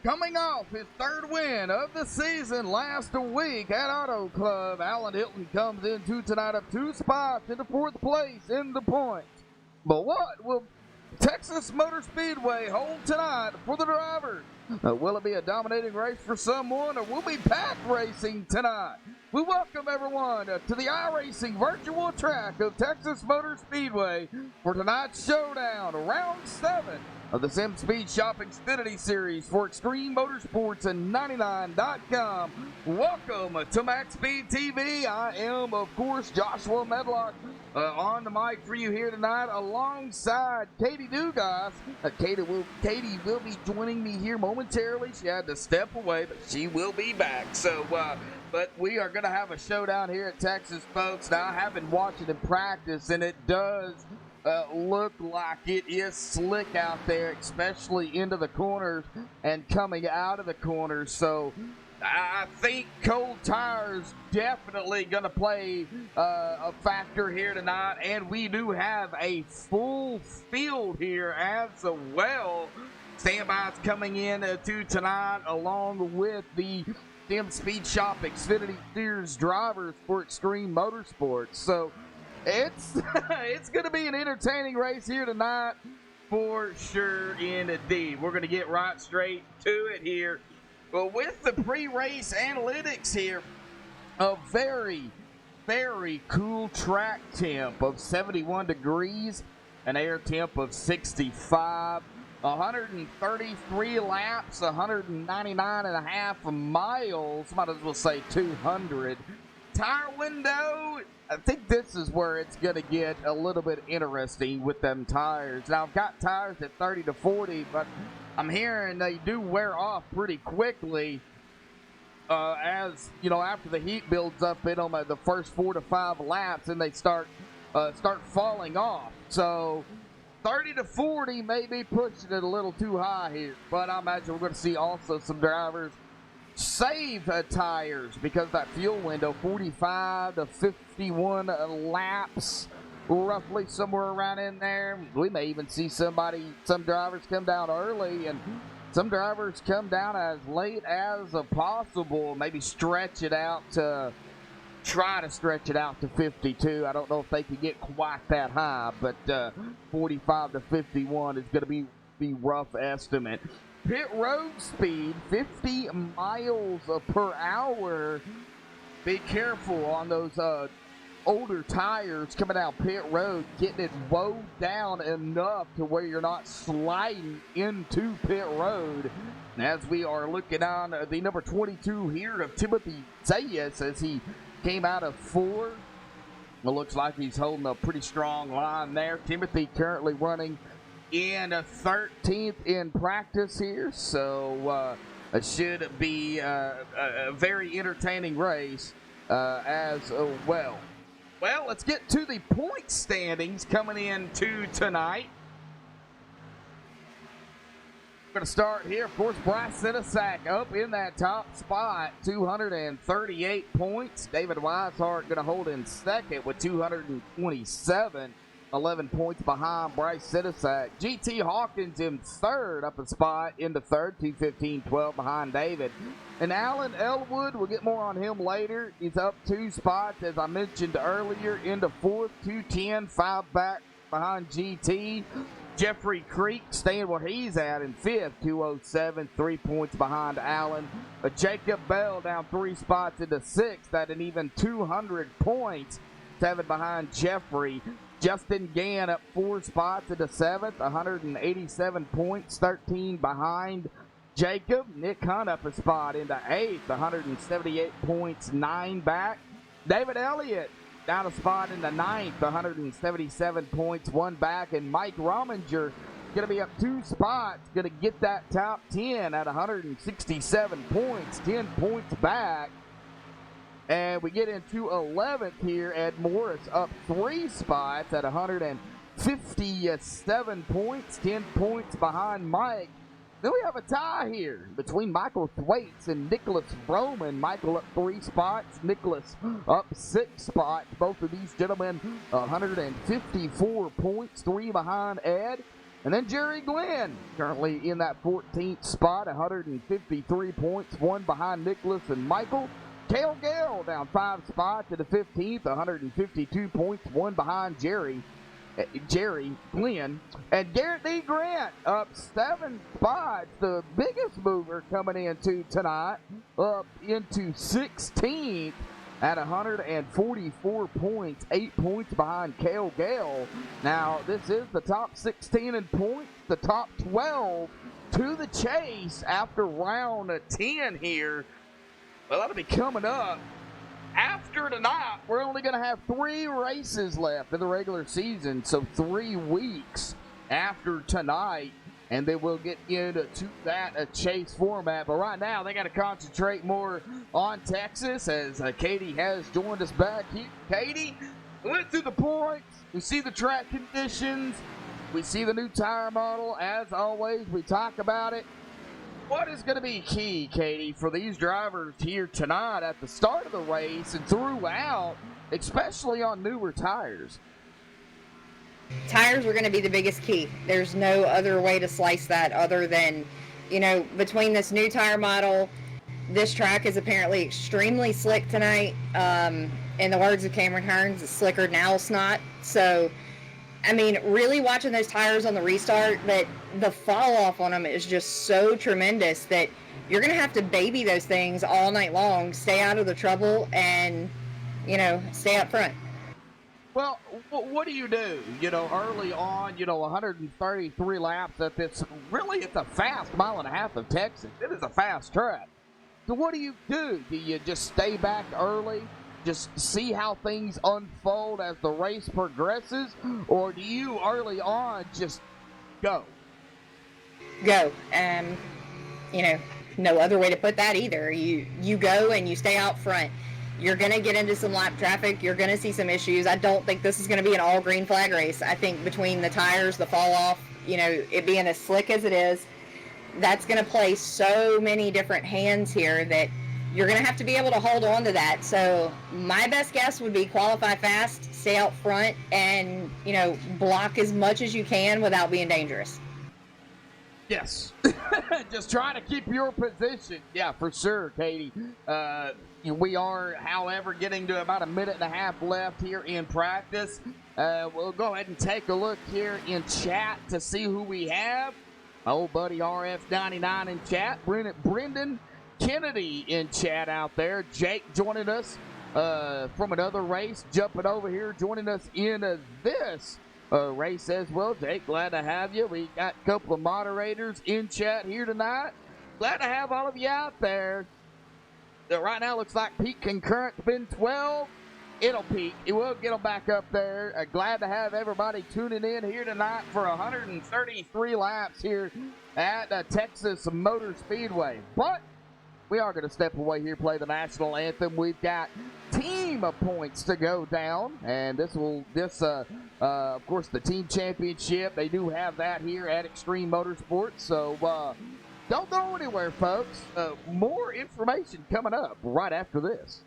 Coming off his third win of the season last week at Auto Club, Alan Hilton comes into tonight up 2 spots into 4th place in the points. But what will Texas Motor Speedway hold tonight for the drivers? Will it be a dominating race for someone, or will we be pack racing tonight? We welcome everyone to the iRacing virtual track of Texas Motor Speedway for tonight's showdown, round 7 of the Sim Speed Shop Xfinity Series for Extreme Motorsports and 99.com. Welcome to MaxSpeedTV. I am, of course, Joshua Medlock on the mic for you here tonight alongside Katie Dugas. Katie will be joining me here momentarily. She had to step away, but she will be back. So, but we are going to have a showdown here at Texas, folks. Now, I have been watching in practice, and it does look like it is slick out there, especially into the corners and coming out of the corners. So I think cold tires definitely going to play a factor here tonight, and we do have a full field here as well. Standby's coming in to tonight along with the Sim Speed Shop Xfinity Series drivers for Extreme Motorsports. So it's going to be an entertaining race here tonight for sure indeed. We're going to get right straight to it here. But with the pre-race analytics here, a very, very cool track temp of 71 degrees, an air temp of 65, 133 laps, 199.5 miles, might as well say 200. Tire window, I think this is where it's going to get a little bit interesting with them tires. Now, I've got tires at 30 to 40, but I'm hearing they do wear off pretty quickly as, you know, after the heat builds up in them the first 4 to 5 laps, and they start falling off. So 30 to 40 may be pushing it a little too high here, but I imagine we're going to see also some drivers save tires because that fuel window, 45 to 51 laps, roughly somewhere around in there. We may even see some drivers come down early, and some drivers come down as late as possible, maybe try to stretch it out to 52. I don't know if they can get quite that high, but 45 to 51 is going to be rough estimate. Pit road speed, 50 miles per hour. Be careful on those older tires coming down pit road, getting it wound down enough to where you're not sliding into pit road. As we are looking on the number 22 here of Timothy Zayas as he came out of 4. It looks like he's holding a pretty strong line there. Timothy currently running in 13th in practice here, so it should be a very entertaining race as well. Well, let's get to the point standings coming into tonight. We're going to start here. Of course, Bryce Sinisak up in that top spot, 238 points. David Weishart going to hold in second with 227. 11 points behind Bryce Sinisak. GT Hawkins in third, up a spot in the third, 215-12 behind David. And Alan Elwood, we'll get more on him later. He's up 2 spots, as I mentioned earlier, into fourth, 210, 5 back behind GT. Jeffrey Creek staying where he's at in fifth, 207, 3 points behind Allen. Jacob Bell down 3 spots into sixth at an even 200 points, 7 behind Jeffrey. Justin Gann up 4 spots into 7th, 187 points, 13 behind Jacob. Nick Hunt up a spot into 8th, 178 points, 9 back. David Elliott down a spot in the 9th, 177 points, 1 back. And Mike Rominger going to be up 2 spots, going to get that top 10 at 167 points, 10 points back. And we get into 11th here. Ed Morris up 3 spots at 157 points, 10 points behind Mike. Then we have a tie here between Michael Thwaites and Nicholas Broman. Michael up 3 spots, Nicholas up 6 spots. Both of these gentlemen 154 points, 3 behind Ed. And then Jerry Glenn, currently in that 14th spot, 153 points, one behind Nicholas and Michael. Cale Gale down 5 spots to the 15th, 152 points, one behind Jerry Glenn. And Garrett D. Grant up 7 spots, the biggest mover coming into tonight, up into 16th at 144 points, 8 points behind Cale Gale. Now, this is the top 16 in points, the top 12 to the chase after round 10 here. Well, that'll be coming up. After tonight, we're only going to have 3 races left in the regular season, so 3 weeks after tonight, and then we'll get into that chase format. But right now, they got to concentrate more on Texas, as Katie has joined us back here. Katie, we went through the points. We see the track conditions. We see the new tire model. As always, we talk about it. What is going to be key, Katie, for these drivers here tonight at the start of the race and throughout, especially on newer tires? Tires are going to be the biggest key. There's no other way to slice that other than, you know, between this new tire model, this track is apparently extremely slick tonight. In the words of Cameron Hearns, it's slicker than owl snot. So, I mean, really watching those tires on the restart, that the fall off on them is just so tremendous that you're going to have to baby those things all night long, stay out of the trouble, and, you know, stay up front. Well, what do? You know, early on, 133 laps at this, really, it's a fast 1.5 miles of Texas. It is a fast track. So what do? Do you just stay back early? Just see how things unfold as the race progresses, or do you early on just go? Go. You know, no other way to put that either. You go and you stay out front. You're going to get into some lap traffic. You're going to see some issues. I don't think this is going to be an all green flag race. I think between the tires, the fall off, you know, it being as slick as it is, that's going to play so many different hands here that you're going to have to be able to hold on to that. So my best guess would be qualify fast, stay out front, and, you know, block as much as you can without being dangerous. Yes. Just trying to keep your position. Yeah, for sure, Katie. We are, however, getting to about 1.5 minutes left here in practice. We'll go ahead and take a look here in chat to see who we have. My old buddy RF99 in chat. Brendan Kennedy in chat out there. Jake joining us from another race, jumping over here, joining us in this race as well. Jake, glad to have you. We got a couple of moderators in chat here tonight. Glad to have all of you out there. Right now looks like peak concurrent been 12. It'll peak. It will get them back up there. Glad to have everybody tuning in here tonight for 133 laps here at Texas Motor Speedway. But we are going to step away here, play the national anthem. We've got team points to go down, and of course, the team championship. They do have that here at Extreme Motorsports. So don't go anywhere, folks. More information coming up right after this.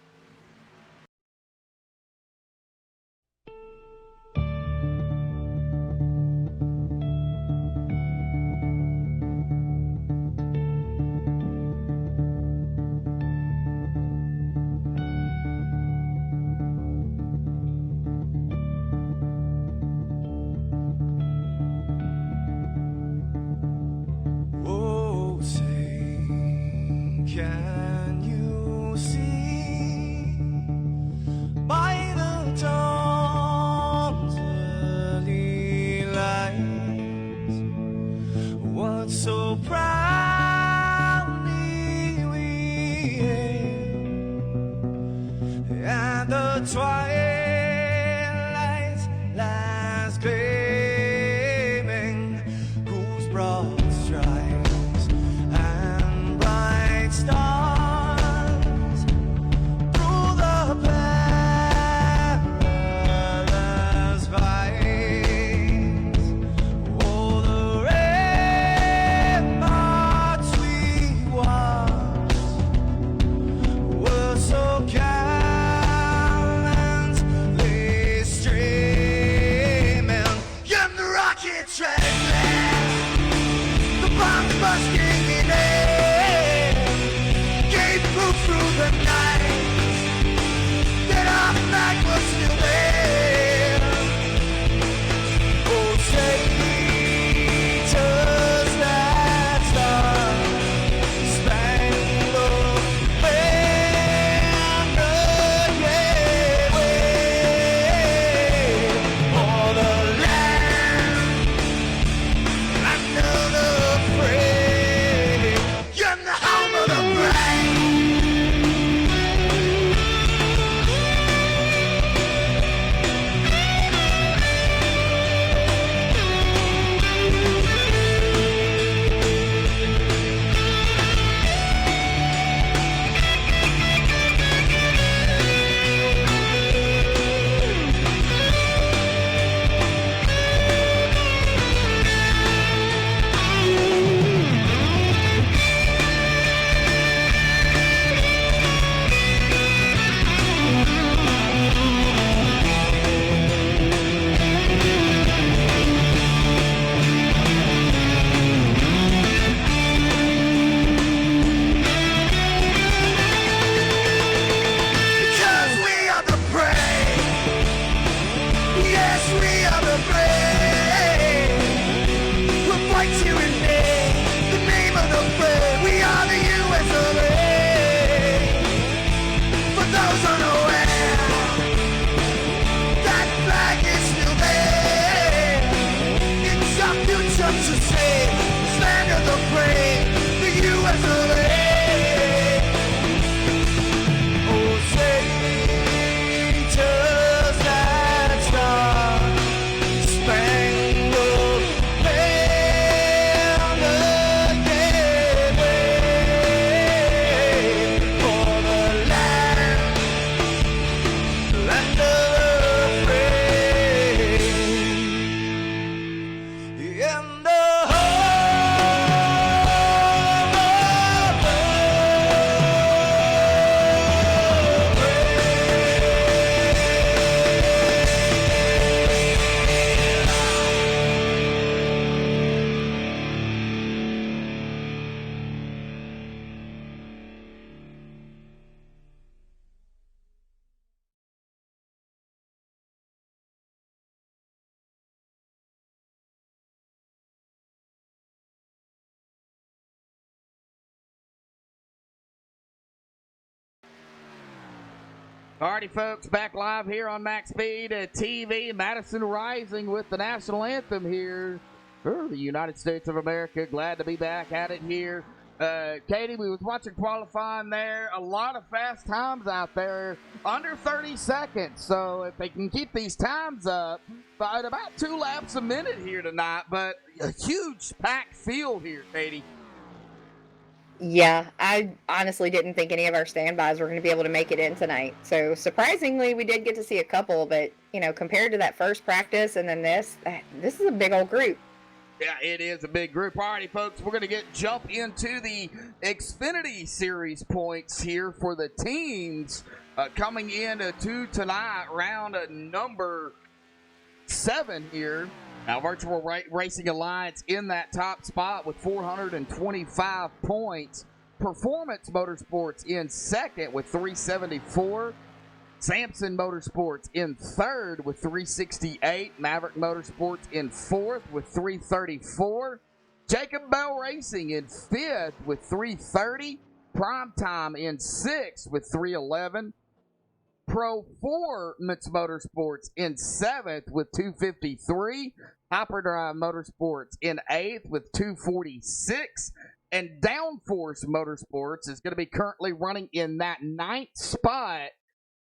Can you see by the dawn's early light what so proudly we hailed at the twilight's last gleaming, whose broad stripes and bright stars through the perilous fights, oh, the ramparts we watched were so gallant move through the night. That our flag was still there. Oh, say, does that star-spangled banner yet wave for the land under the free and the home of the brave? Because we are the brave. Yes, we are the brave. We'll fight you in the name of the brave. We are the US of A. For those unaware, that flag is still there. It's our future to save. Stand of the brave, the US of A. Oh, say, does that star-spangled banner yet wave for the land under the free and the home of the Alrighty, folks, back live here on MaxSpeedTV. Madison Rising with the national anthem here for the United States of America. Glad to be back at it here. Katie, we was watching qualifying there. A lot of fast times out there, under 30 seconds. So if they can keep these times up, by about 2 laps a minute here tonight. But a huge packed field here, Katie. Yeah, I honestly didn't think any of our standbys were going to be able to make it in tonight. So surprisingly, we did get to see a couple, but compared to that first practice and then this is a big old group. Yeah, it is a big group. Alrighty, folks, we're going to jump into the Xfinity Series points here for the teams coming into tonight, round number 7 here. Now, Virtual Racing Alliance in that top spot with 425 points. Performance Motorsports in second with 374. Samson Motorsports in third with 368. Maverick Motorsports in fourth with 334. Jacob Bell Racing in fifth with 330. Primetime in sixth with 311. Performance Motorsports in 7th with 253. Hyperdrive Motorsports in 8th with 246. And Downforce Motorsports is going to be currently running in that 9th spot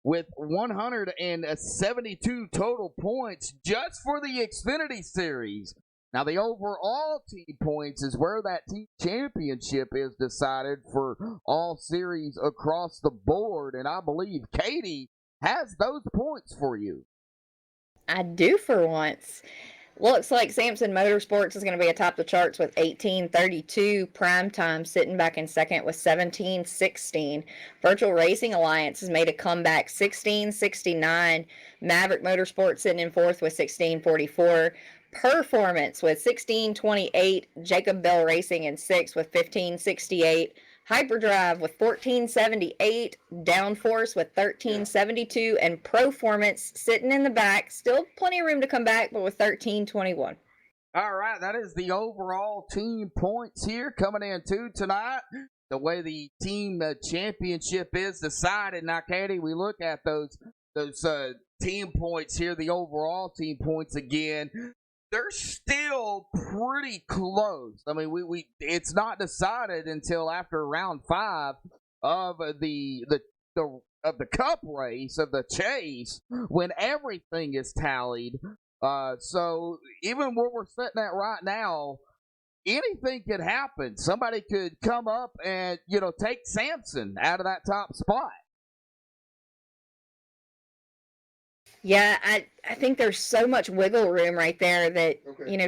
with 172 total points just for the Xfinity Series. Now, the overall team points is where that team championship is decided for all series across the board. And I believe Katie has those points for you. I do for once. Looks like Samson Motorsports is going to be atop the charts with 1832. Primetime sitting back in second with 1716. Virtual Racing Alliance has made a comeback, 1669. Maverick Motorsports sitting in fourth with 1644. Performance with 1628. Jacob Bell Racing in sixth with 1568. Hyperdrive with 1478, Downforce with 1372, and Proformance sitting in the back. Still plenty of room to come back, but with 1321. All right, that is the overall team points here coming in tonight. The way the team championship is decided. Now, Katie, we look at those team points here, the overall team points again. They're still pretty close. I mean, we it's not decided until after round 5 of the cup race of the chase when everything is tallied. So even where we're sitting at right now, anything could happen. Somebody could come up and take Samson out of that top spot. Yeah, I think there's so much wiggle room right there that,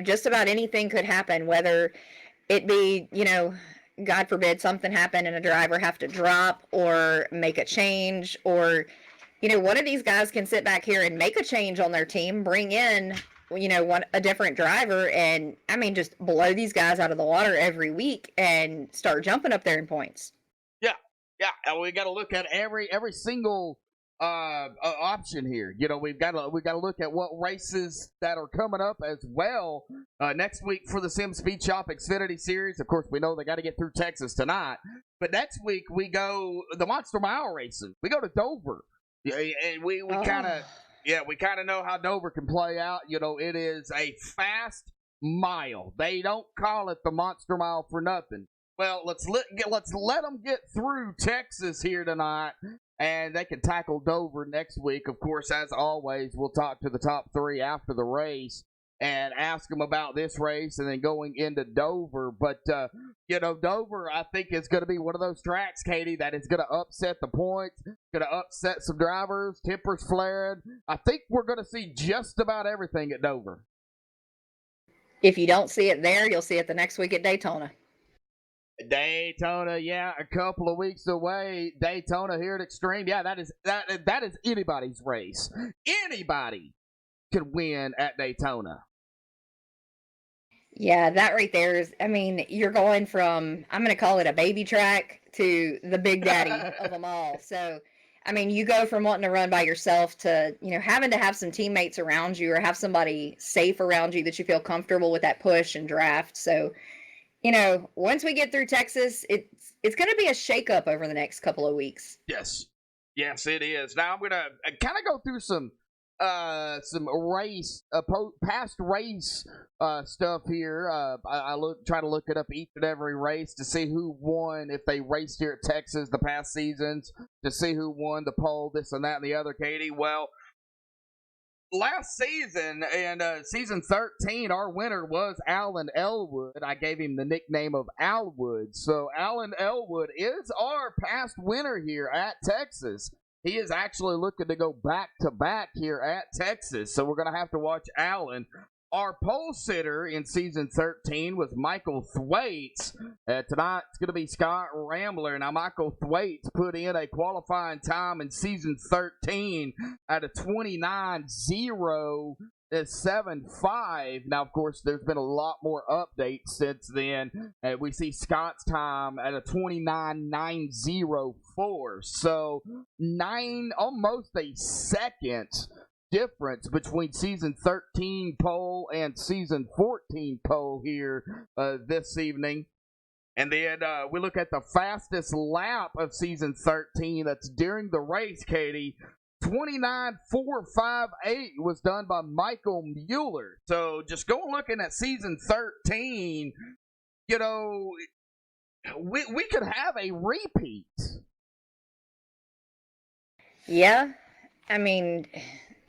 just about anything could happen, whether it be, God forbid something happen and a driver have to drop or make a change, or, one of these guys can sit back here and make a change on their team, bring in, a different driver, and, just blow these guys out of the water every week and start jumping up there in points. Yeah, and we got to look at every single option here. We've got to look at what races that are coming up as well next week for the Sim Speed Shop Xfinity Series. Of course, we know they got to get through Texas tonight, but next week we go the Monster Mile races. We go to Dover, and we kind of know how Dover can play out. It is a fast mile. They don't call it the Monster Mile for nothing. Well, let's let them get through Texas here tonight, and they can tackle Dover next week. Of course, as always, we'll talk to the top 3 after the race and ask them about this race and then going into Dover. But, Dover, I think, is going to be one of those tracks, Katie, that is going to upset the points, going to upset some drivers, tempers flaring. I think we're going to see just about everything at Dover. If you don't see it there, you'll see it the next week at Daytona. Daytona, yeah, a couple of weeks away. Daytona here at Extreme. Yeah, that is anybody's race. Anybody can win at Daytona. Yeah, that right there is, you're going from, I'm going to call it a baby track to the big daddy of them all. So, you go from wanting to run by yourself to, having to have some teammates around you or have somebody safe around you that you feel comfortable with that push and draft. So, once we get through Texas, it's going to be a shakeup over the next couple of weeks. Yes, it is. Now I'm going to kind of go through some race, past race stuff here. I try to look it up each and every race to see who won if they raced here at Texas the past seasons, to see who won the pole, this and that and the other, Katie. Well, last season, and season 13, our winner was Alan Elwood. I gave him the nickname of Alwood. So Alan Elwood is our past winner here at Texas. He is actually looking to go back-to-back here at Texas. So we're going to have to watch Alan. Our pole sitter in season 13 was Michael Thwaites. Tonight it's going to be Scott Rambler. Now, Michael Thwaites put in a qualifying time in season 13 at a 29.075. Now, of course, there's been a lot more updates since then. We see Scott's time at a 29.904. So, almost a second difference between season 13 pole and season 14 pole here this evening. And then we look at the fastest lap of season 13. That's during the race, Katie. 29.458 was done by Michael Mueller. So just go looking at season 13, we could have a repeat. Yeah,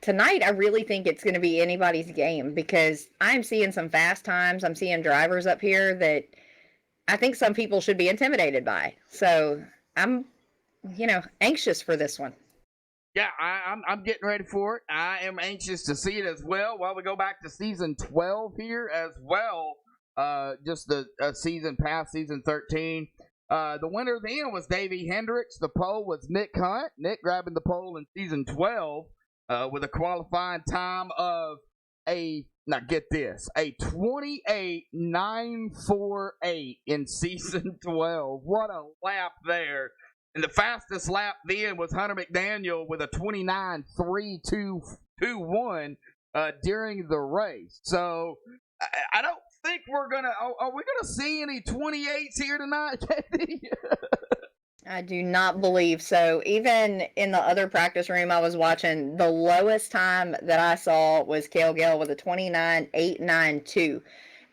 tonight, I really think it's going to be anybody's game because I'm seeing some fast times. I'm seeing drivers up here that I think some people should be intimidated by. So I'm, anxious for this one. Yeah, I'm getting ready for it. I am anxious to see it as well. While we go back to season 12 here as well, just the season past season 13. The winner then was Davey Hendricks. The pole was Nick Hunt. Nick grabbing the pole in season 12. With a qualifying time of now get this, a 28.948 in season 12. What a lap there. And the fastest lap then was Hunter McDaniel with a 29.3221 during the race. So I don't think we're going to, are we going to see any 28s here tonight, Katie? I do not believe so. Even in the other practice room I was watching, the lowest time that I saw was Cale Gale with a 29.892.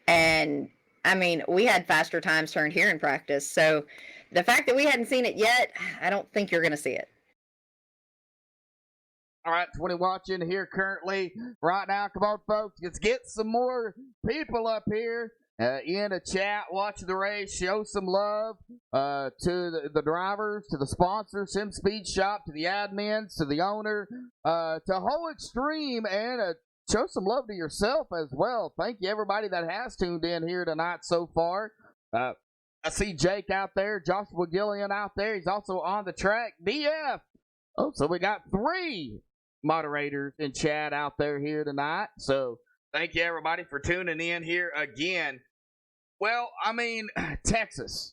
And I mean, we had faster times turned here in practice. So the fact that we hadn't seen it yet, I don't think you're going to see it. All right, 20 watching here currently right now. Come on, folks. Let's get some more people up here in the chat, watch the race, show some love to the drivers, to the sponsors, Sim Speed Shop, to the admins, to the owner, to Whole Extreme, and show some love to yourself as well. Thank you, everybody that has tuned in here tonight so far. I see Jake out there, Joshua Gillian out there. He's also on the track. DF. Oh, so we got 3 moderators in chat out there here tonight. So thank you, everybody, for tuning in here again. Well, I mean, Texas.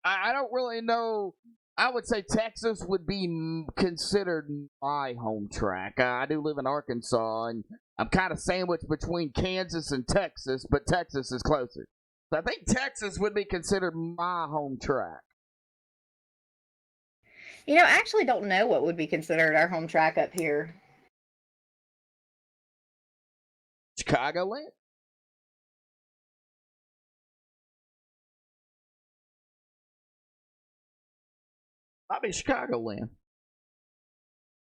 I don't really know. I would say Texas would be considered my home track. I do live in Arkansas, and I'm kind of sandwiched between Kansas and Texas, but Texas is closer. So I think Texas would be considered my home track. You know, I actually don't know what would be considered our home track up here. Chicagoland? Might be Chicagoland.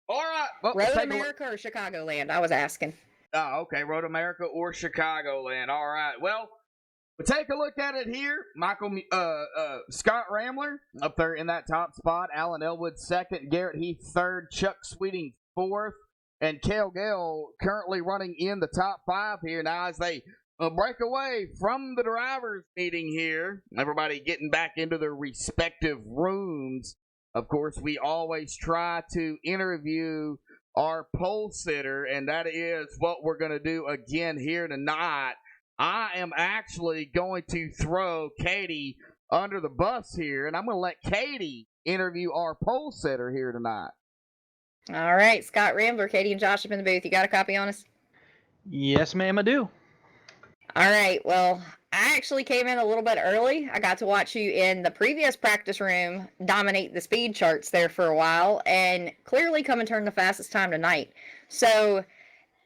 All right. Well, Road America or Chicagoland? I was asking. Oh, okay. Road America or Chicagoland. All right. Well, we'll take a look at it here. Scott Ramler up there in that top spot. Alan Elwood second. Garrett Heath third. Chuck Sweeting fourth. And Cale Gale currently running in the top 5 here. Now as they break away from the drivers' meeting here, everybody getting back into their respective rooms. Of course, we always try to interview our pole sitter, and that is what we're going to do again here tonight. I am actually going to throw Katie under the bus here, and I'm going to let Katie interview our pole sitter here tonight. All right, Scott Rambler, Katie and Josh up in the booth. You got a copy on us? Yes, ma'am, I do. All right, well, I actually came in a little bit early. I got to watch you in the previous practice room dominate the speed charts there for a while and clearly come and turn the fastest time tonight. So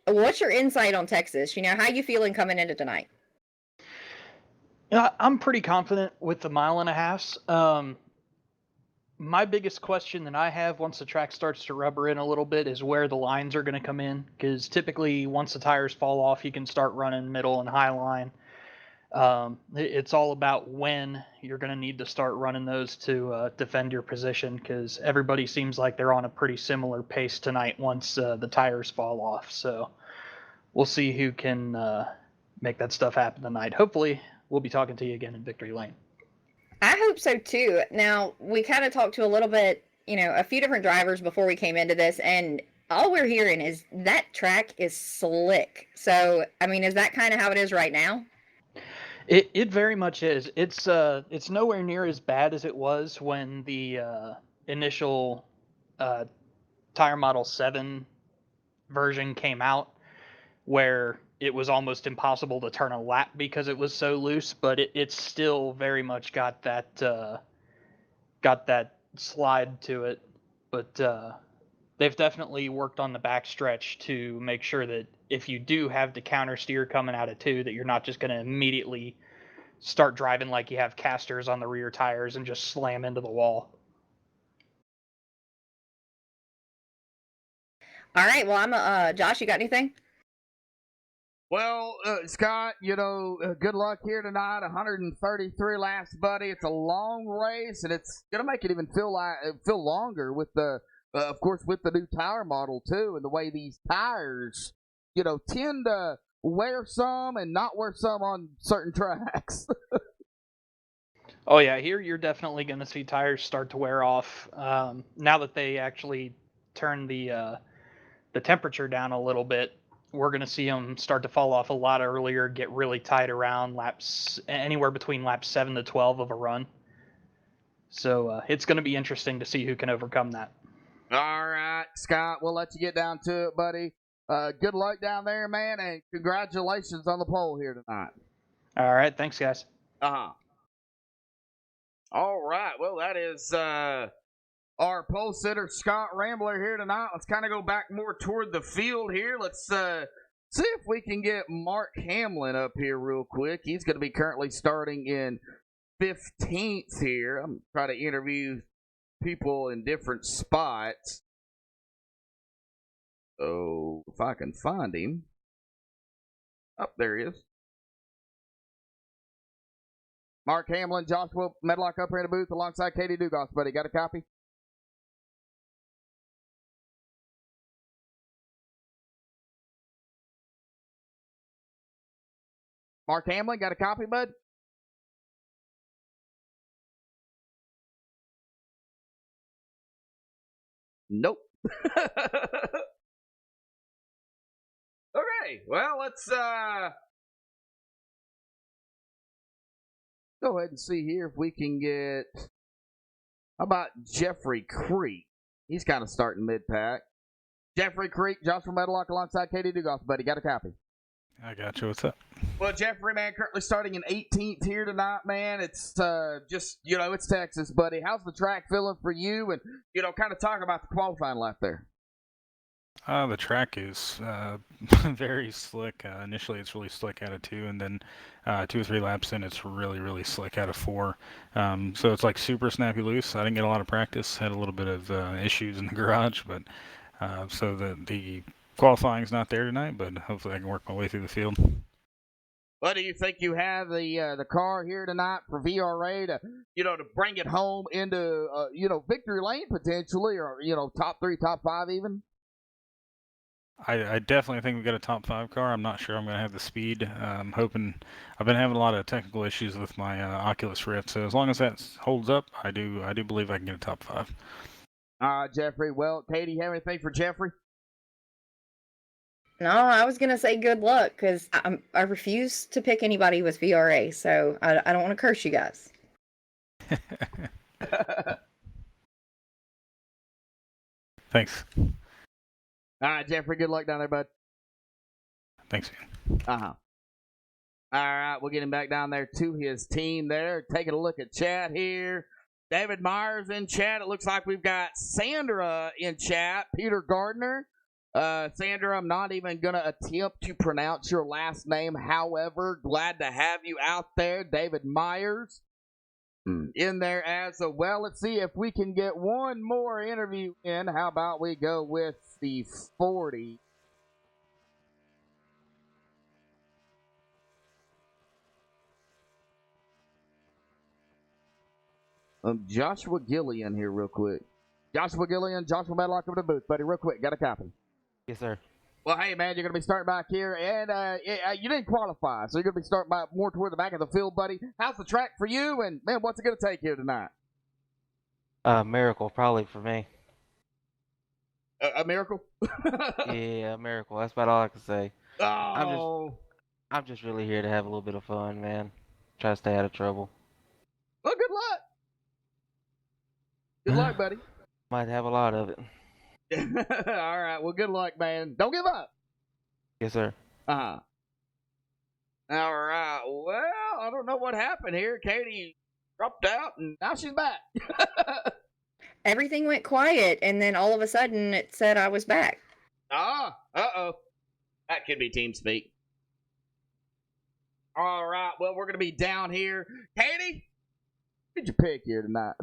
what's your insight on Texas? You know, how you feeling coming into tonight? Yeah, I'm pretty confident with the 1.5 miles. My biggest question that I have once the track starts to rubber in a little bit is where the lines are going to come in, because typically once the tires fall off, you can start running middle and high line. It's all about when you're going to need to start running those to defend your position, because everybody seems like they're on a pretty similar pace tonight once the tires fall off. So we'll see who can make that stuff happen tonight. Hopefully we'll be talking to you again in Victory Lane. I hope so too. Now, we kind of talked to a little bit, you know, a few different drivers before we came into this, and all we're hearing is that track is slick. So, I mean, is that kind of how it is right now? It very much is. It's nowhere near as bad as it was when the initial Tire Model 7 version came out, where it was almost impossible to turn a lap because it was so loose, but it's still very much got that slide to it. But they've definitely worked on the backstretch to make sure that if you do have the counter steer coming out of 2, that you're not just going to immediately start driving like you have casters on the rear tires and just slam into the wall. All right, well, Josh, you got anything? Well, Scott, you know, good luck here tonight. 133 laps, buddy. It's a long race, and it's gonna make it even feel longer with the, of course, with the new tire model too, and the way these tires, you know, tend to wear some and not wear some on certain tracks. Oh yeah, here you're definitely gonna see tires start to wear off now that they actually turn the temperature down a little bit. we're going to see them start to fall off a lot earlier, get really tight around anywhere between laps 7 to 12 of a run. So it's going to be interesting to see who can overcome that. All right, Scott, we'll let you get down to it, buddy. Good luck down there, man, and congratulations on the pole here tonight. All right, thanks, guys. Uh-huh. All right, well, that is our pole sitter, Scott Rambler, here tonight. Let's kind of go back more toward the field here. Let's see if we can get Mark Hamlin up here real quick. He's going to be currently starting in 15th here. I'm trying to interview people in different spots. Oh, if I can find him. Oh, there he is. Mark Hamlin, Joshua Medlock up here in the booth alongside Katie Dugas, buddy. Got a copy? Mark Hamlin, got a copy, bud? Nope. Okay, well, let's go ahead and see here if we can get, how about Jeffrey Creek? He's kind of starting mid-pack. Jeffrey Creek, Joshua Medlock alongside Katie Dugas, buddy. Got a copy? I got you. What's up? Well, Jeffrey, man, currently starting in 18th here tonight, man. It's just, it's Texas, buddy. How's the track feeling for you? And, kind of talk about the qualifying lap there. The track is very slick. Initially, it's really slick out of 2, and then 2 or 3 laps in, it's really, really slick out of 4. So it's like super snappy loose. I didn't get a lot of practice. Had a little bit of issues in the garage, but so the qualifying's not there tonight, but hopefully I can work my way through the field. Well, do you think you have the car here tonight for VRA to to bring it home into victory lane potentially, or top 3, top 5 even? I definitely think we got a top 5 car. I'm not sure I'm going to have the speed. I'm hoping. I've been having a lot of technical issues with my Oculus Rift, so as long as that holds up, I do believe I can get a top 5. All right, Jeffrey. Well, Katie, you have anything for Jeffrey? No, I was going to say good luck because I refuse to pick anybody with VRA, so I don't want to curse you guys. Thanks. All right, Jeffrey, good luck down there, bud. Thanks, man. Uh-huh. All right, we'll get him back down there to his team there. Taking a look at chat here. David Myers in chat. It looks like we've got Sandra in chat. Peter Gardner. Sandra, I'm not even going to attempt to pronounce your last name. However, glad to have you out there. David Myers in there as well. Let's see if we can get one more interview in. How about we go with the 40? Joshua Gillian here real quick. Joshua Gillian, Joshua Medlock over the booth, buddy, real quick. Got a copy? Yes, sir. Well, hey, man, you're going to be starting back here, and you didn't qualify, so you're going to be starting back more toward the back of the field, buddy. How's the track for you, and, man, what's it going to take here tonight? Miracle, probably for me. A miracle? Yeah, a miracle. That's about all I can say. Oh. I'm just really here to have a little bit of fun, man. Try to stay out of trouble. Well, good luck. Good luck, buddy. Might have a lot of it. All right, well, good luck, man. Don't give up. Yes, sir. Uh-huh. All right, well, I don't know what happened here. Katie dropped out, and now she's back. Everything went quiet, and then all of a sudden it said I was back. Uh-oh. That could be team speak. All right, well, we're going to be down here. Katie, who did you pick here tonight?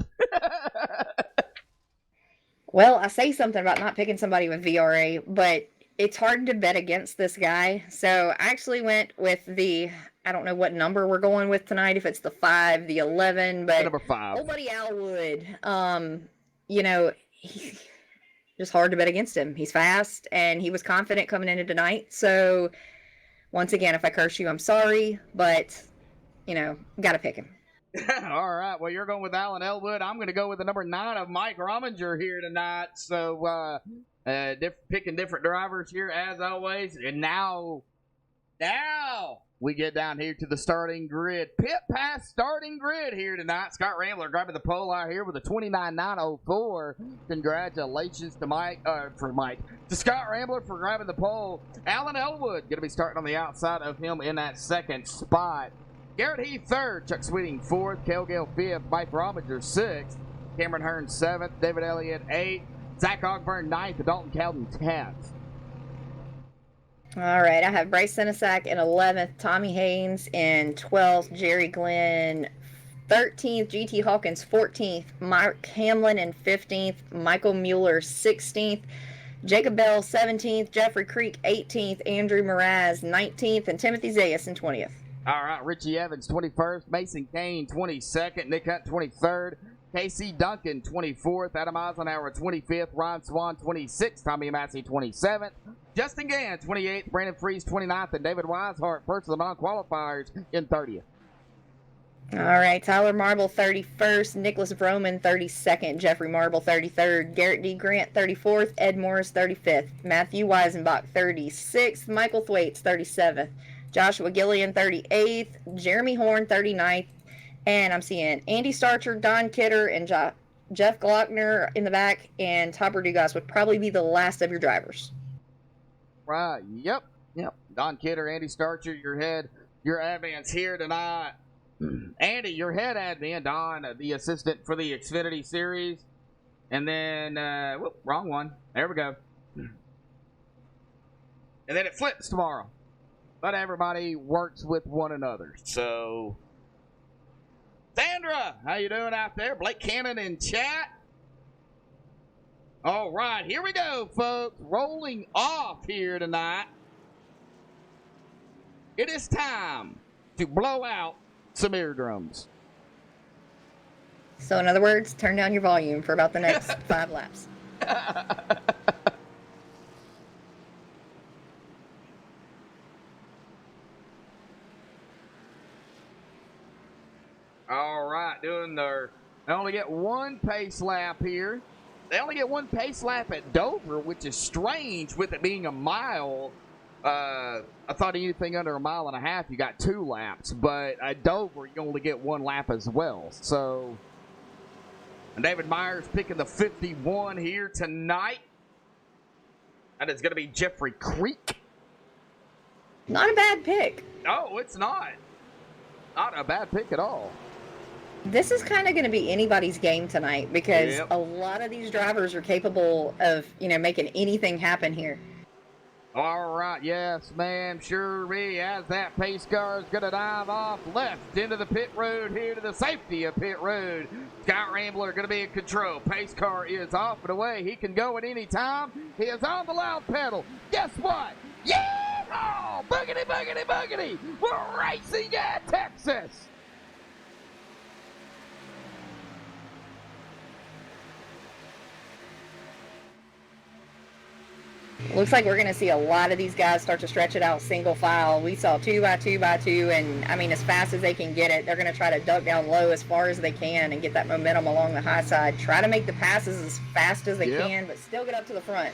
Well, I say something about not picking somebody with VRA, but it's hard to bet against this guy. So I actually went with I don't know what number we're going with tonight, if it's the 5, the 11, but number 5. Old buddy Al Wood, he's just hard to bet against him. He's fast, and he was confident coming into tonight. So once again, if I curse you, I'm sorry, but, got to pick him. All right. Well, you're going with Alan Elwood. I'm going to go with the number 9 of Mike Rominger here tonight. So, picking different drivers here as always. And now we get down here to the starting grid. Pit pass starting grid here tonight. Scott Rambler grabbing the pole out here with a 29.904. Congratulations to to Scott Rambler for grabbing the pole. Alan Elwood going to be starting on the outside of him in that second spot. Garrett Heath third, Chuck Sweeting fourth, Cale Gale fifth, Mike Rominger sixth, Cameron Hearn seventh, David Elliott eighth, Zach Ogburn ninth, and Dalton Calden 10th. All right, I have Bryce Senesac in 11th, Tommy Haynes in 12th, Jerry Glenn 13th, GT Hawkins 14th, Mark Hamlin in 15th, Michael Mueller 16th, Jacob Bell 17th, Jeffrey Creek 18th, Andrew Mraz 19th, and Timothy Zayas in 20th. All right, Richie Evans 21st, Mason Kane 22nd, Nick Hunt 23rd, Casey Duncan 24th, Adam Eisenhower 25th, Ron Swan 26th, Tommy Massey 27th, Justin Gann 28th, Brandon Freese 29th, and David Weishart, first of the non-qualifiers, in 30th. All right, Tyler Marble 31st, Nicholas Vroman 32nd, Jeffrey Marble 33rd, Garrett D. Grant 34th, Ed Morris 35th, Matthew Weisenbach 36th, Michael Thwaites 37th, Joshua Gillian 38th, Jeremy Horn 39th, and I'm seeing Andy Starcher, Don Kidder, and Jeff Glockner in the back, and Topper Dugas would probably be the last of your drivers. Right, yep. Don Kidder, Andy Starcher, your admins here tonight. Andy, your head admin, Don, the assistant for the Xfinity Series. And then, wrong one. There we go. And then it flips tomorrow. But everybody works with one another. So, Sandra, how you doing out there? Blake Cannon in chat. All right, here we go, folks. Rolling off here tonight. It is time to blow out some eardrums. So in other words, turn down your volume for about the next 5 laps. All right, they only get one pace lap here. They only get one pace lap at Dover, which is strange with it being a mile. I thought anything under a mile and a half, you got 2 laps. But at Dover, you only get 1 lap as well. So, and David Myers picking the 51 here tonight. That is going to be Jeffrey Creek. Not a bad pick. No, it's not. Not a bad pick at all. This is kind of going to be anybody's game tonight because Yep. a lot of these drivers are capable of, making anything happen here. All right, yes, ma'am, sure be. As that pace car is going to dive off left into the pit road here to the safety of pit road. Scott Rambler going to be in control. Pace car is off and away. He can go at any time. He is on the loud pedal. Guess what? Yeah! Oh, boogity, boogity, boogity! We're racing at Texas! Looks like we're going to see a lot of these guys start to stretch it out single file. We saw 2 by 2 by 2, and as fast as they can get it, they're going to try to duck down low as far as they can and get that momentum along the high side. Try to make the passes as fast as they can, but still get up to the front.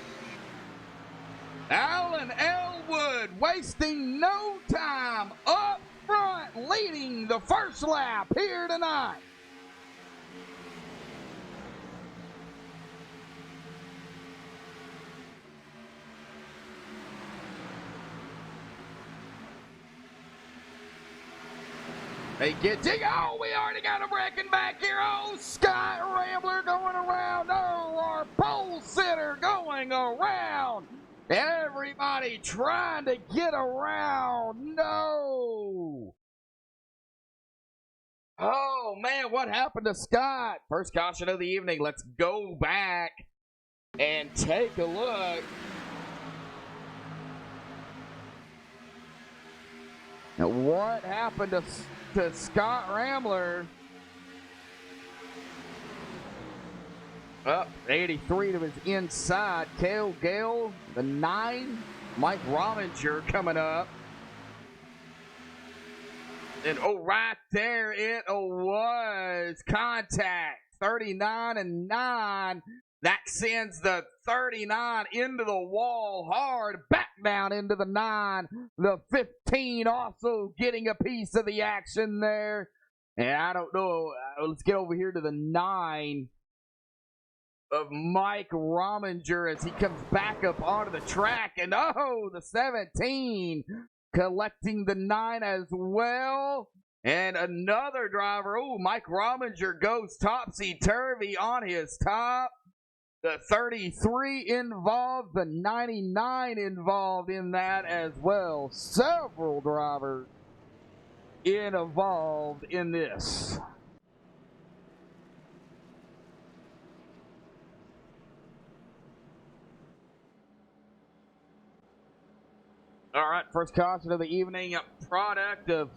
Alan Elwood wasting no time up front, leading the first lap here tonight. They get to, oh, we already got a wrecking back here. Oh, Scott Rambler going around. Oh, our pole sitter going around. Everybody trying to get around. No. Oh, man, what happened to Scott? First caution of the evening. Let's go back and take a look. Now, what happened to Scott Rambler? Up 83 to his inside. Cale Gale, the 9. Mike Rominger coming up. And right there it was. Contact. 39 and 9. That sends the 39 into the wall hard, back down into the 9. The 15 also getting a piece of the action there. And I don't know. Let's get over here to the 9 of Mike Rominger as he comes back up onto the track. And the 17 collecting the 9 as well. And another driver. Mike Rominger goes topsy-turvy on his top. The 33 involved, the 99 involved in that as well. Several drivers involved in this. All right, first caution of the evening, a product of,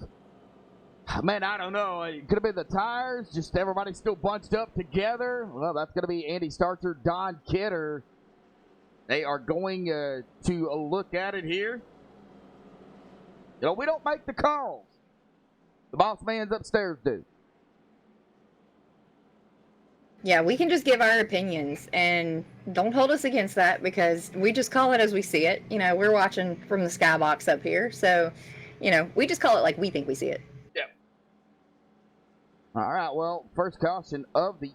man, I don't know. It could have been the tires, just everybody still bunched up together. Well, that's going to be Andy Starcher, Don Kidder. They are going to look at it here. You know, we don't make the calls. The boss man's upstairs do. Yeah, we can just give our opinions, and don't hold us against that because we just call it as we see it. You know, we're watching from the skybox up here, so, you know, we just call it like we think we see it. Yeah. All right, well, first caution of the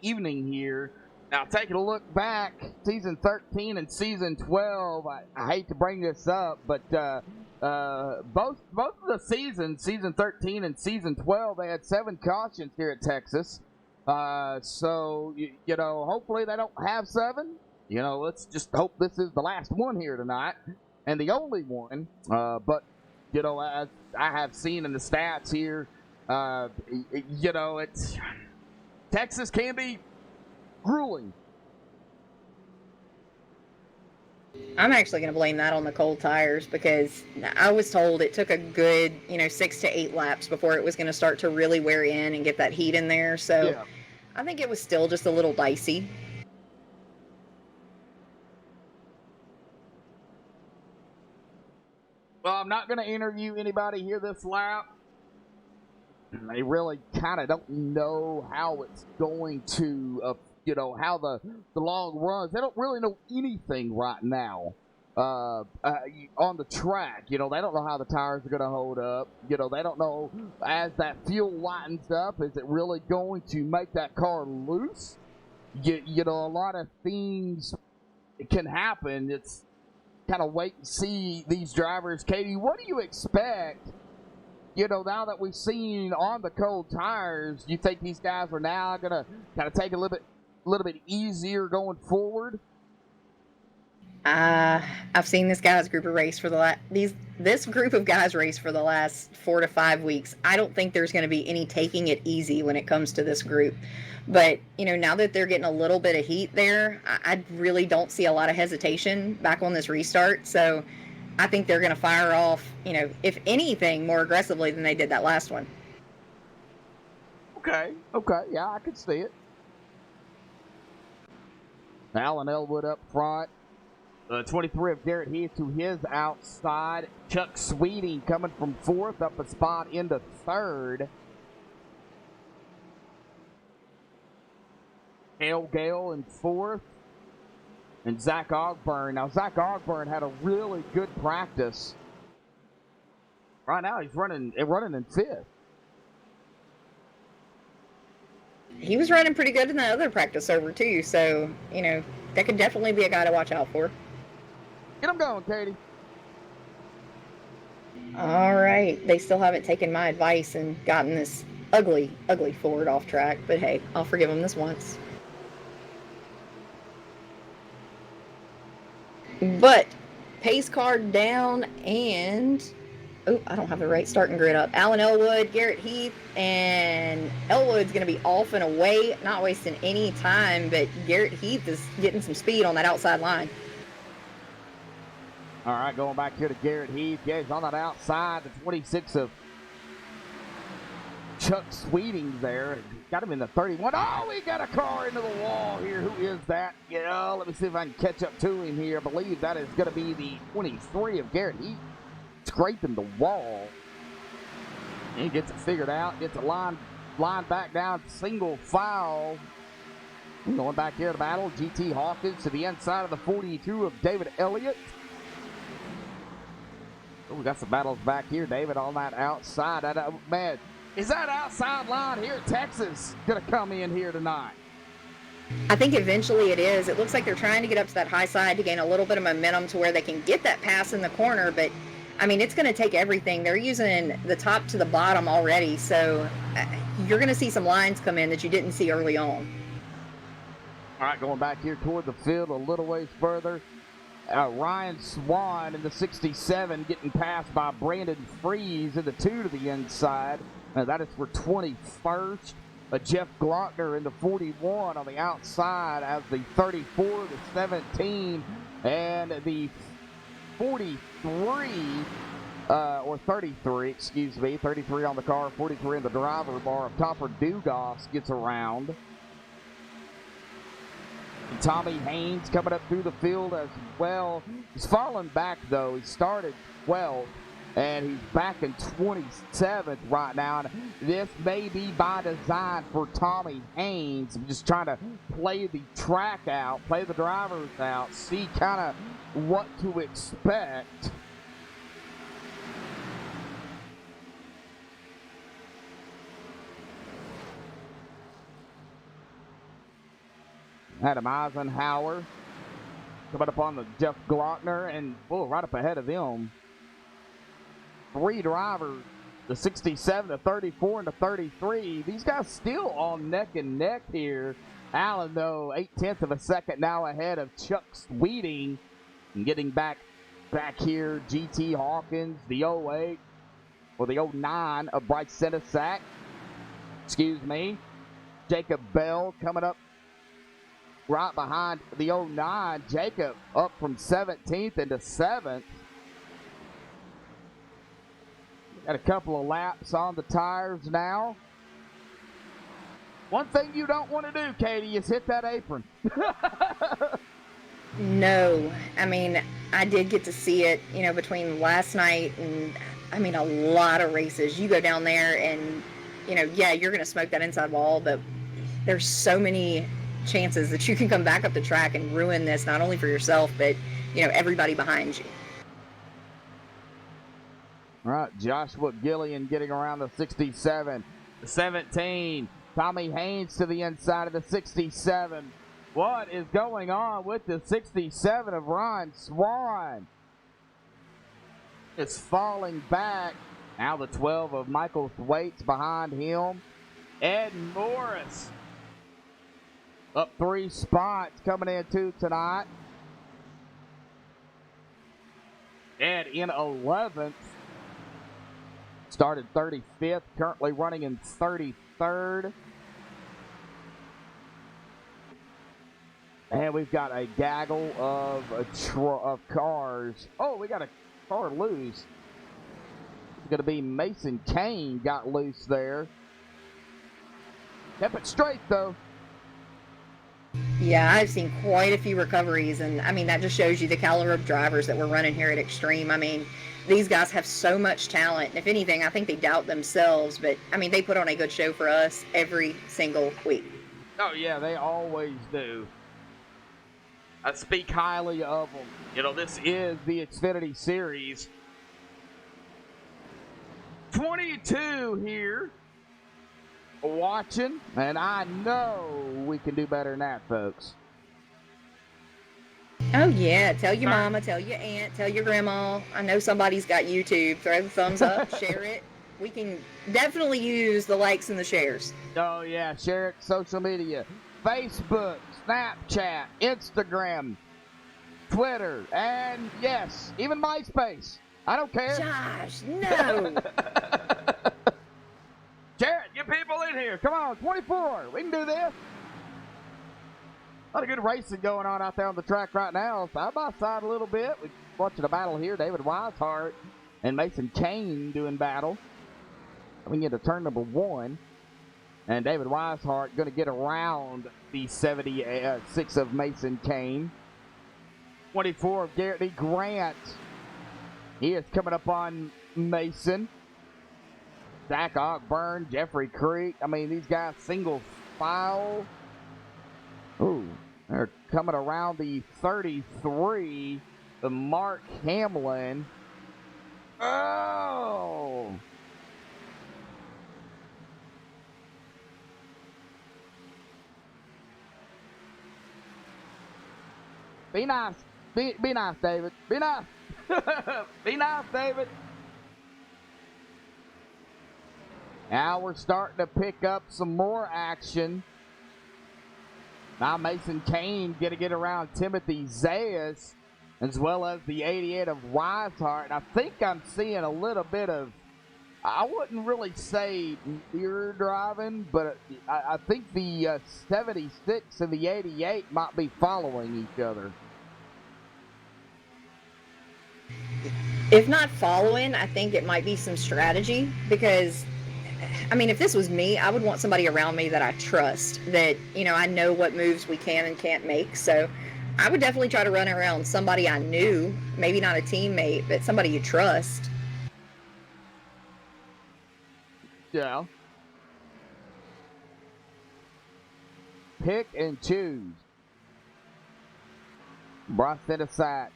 evening here. Now, taking a look back, season 13 and season 12, I hate to bring this up, but both of the seasons, season 13 and season 12, they had 7 cautions here at Texas. So, you know, hopefully they don't have 7. You know, let's just hope this is the last one here tonight and the only one. But, you know, as I have seen in the stats here, you know, Texas can be grueling. I'm actually going to blame that on the cold tires because I was told it took a good, 6 to 8 laps before it was going to start to really wear in and get that heat in there. So yeah. I think it was still just a little dicey. Well, I'm not going to interview anybody here this lap. They really kind of don't know how it's going to, how the long runs. They don't really know anything right now on the track. You know, they don't know how the tires are going to hold up. You know, they don't know as that fuel lightens up, is it really going to make that car loose? You know, a lot of things can happen. It's kind of wait and see these drivers. Katie, what do you expect? You know, now that we've seen on the cold tires, do you think these guys are now going to kind of take a little bit easier going forward? I've seen this group of guys race for the last 4 to 5 weeks. I don't think there's going to be any taking it easy when it comes to this group. But, now that they're getting a little bit of heat there, I really don't see a lot of hesitation back on this restart. So I think they're going to fire off, if anything, more aggressively than they did that last one. Okay. Yeah, I can see it. Alan Elwood up front. 23 of Garrett Heath to his outside. Chuck Sweeting coming from 4th, up a spot into 3rd. Hale Gale in 4th. And Zach Ogburn. Now, Zach Ogburn had a really good practice. Right now, he's running in 5th. He was running pretty good in that other practice over, too. So, that could definitely be a guy to watch out for. Get him going, Katie. All right. They still haven't taken my advice and gotten this ugly, ugly Ford off track. But, hey, I'll forgive them this once. But pace car down and, I don't have the right starting grid up. Alan Elwood, Garrett Heath, and Elwood's going to be off and away, not wasting any time, but Garrett Heath is getting some speed on that outside line. All right, going back here to Garrett Heath. Yeah, he's on that outside, the 26 of Chuck Sweeting there. Got him in the 31. Oh, we got a car into the wall here. Who is that? Yeah, let me see if I can catch up to him here. I believe that is going to be the 23 of Garrett Heath. Scraping the wall. He gets it figured out, gets a line back down, single file. Going back here to battle, GT Hawkins to the inside of the 42 of David Elliott. Oh, we got some battles back here, David, on that outside. Man, is that outside line here at Texas going to come in here tonight? I think eventually it is. It looks like they're trying to get up to that high side to gain a little bit of momentum to where they can get that pass in the corner, but I mean, it's going to take everything. They're using the top to the bottom already, so you're going to see some lines come in that you didn't see early on. All right, going back here toward the field a little ways further. Ryan Swan in the 67 getting passed by Brandon Freeze in the 2 to the inside. That is for 21st. Jeff Glockner in the 41 on the outside as the 34 to 17. And the 43, or 33, excuse me, 33 on the car, 43 in the driver bar of Topper Dugas gets around. And Tommy Haynes coming up through the field as well. He's fallen back, though. He started 12th, and he's back in 27th right now. And this may be by design for Tommy Haynes. Just trying to play the track out, play the drivers out, see kind of what to expect. Adam Eisenhower coming up on the Jeff Glockner, and right up ahead of them. 3 drivers, the 67, the 34, and the 33. These guys still all neck and neck here. Allen, though, 0.8 of a second now ahead of Chuck Sweeting. And getting back here, GT Hawkins, the 08, or the 09 of Bryce Senesac. Excuse me. Jacob Bell coming up right behind the 09. Jacob up from 17th into 7th. Got a couple of laps on the tires now. One thing you don't want to do, Katie, is hit that apron. No. I mean, I did get to see it, between last night and, a lot of races. You go down there and, yeah, you're going to smoke that inside wall, but there's so many chances that you can come back up the track and ruin this, not only for yourself, but, everybody behind you. All right, Joshua Gillian getting around the 67. The 17, Tommy Haynes to the inside of the 67. What is going on with the 67 of Ryan Swan? It's falling back. Now the 12 of Michael Thwaites behind him. Ed Morris up 3 spots coming into tonight. Ed in 11th. Started 35th, currently running in 33rd. And we've got a gaggle of cars. Oh, we got a car loose. It's going to be Mason Kane got loose there. Kept it straight, though. Yeah, I've seen quite a few recoveries, and, that just shows you the caliber of drivers that we're running here at Extreme. These guys have so much talent. If anything, I think they doubt themselves, but, they put on a good show for us every single week. Oh, yeah, they always do. I speak highly of them. This is the Xfinity Series. 22 here watching, and I know we can do better than that, folks. Oh, yeah. Tell your mama, tell your aunt, tell your grandma. I know somebody's got YouTube. Throw the thumbs up, share it. We can definitely use the likes and the shares. Oh, yeah. Share it. Social media. Facebook, Snapchat, Instagram, Twitter, and, yes, even MySpace. I don't care. Josh, no. Jared, get people in here. Come on, 24. We can do this. A lot of good racing going on out there on the track right now. Side by side a little bit. We're watching a battle here. David Weishart and Mason Kane doing battle. We get to turn number 1. And David Weishart going to get around the 76 of Mason Kane. 24 of Garrett D. Grant. He is coming up on Mason. Zach Ogburn, Jeffrey Creek. I mean, these guys single file. Ooh, they're coming around the 33. The Mark Hamlin. Oh! Be nice. Be nice, David. Be nice. Be nice, David. Now we're starting to pick up some more action. Now Mason Kane going to get around Timothy Zayas, as well as the 88 of Weishart. And I think I'm seeing a little bit of, I wouldn't really say near driving, but I think the 76 and the 88 might be following each other. If not following, I think it might be some strategy, because I mean, if this was me, I would want somebody around me that I trust, that, you know, I know what moves we can and can't make. So I would definitely try to run around somebody I knew, maybe not a teammate, but somebody you trust. Yeah. Pick and choose. Bryce Dennisat,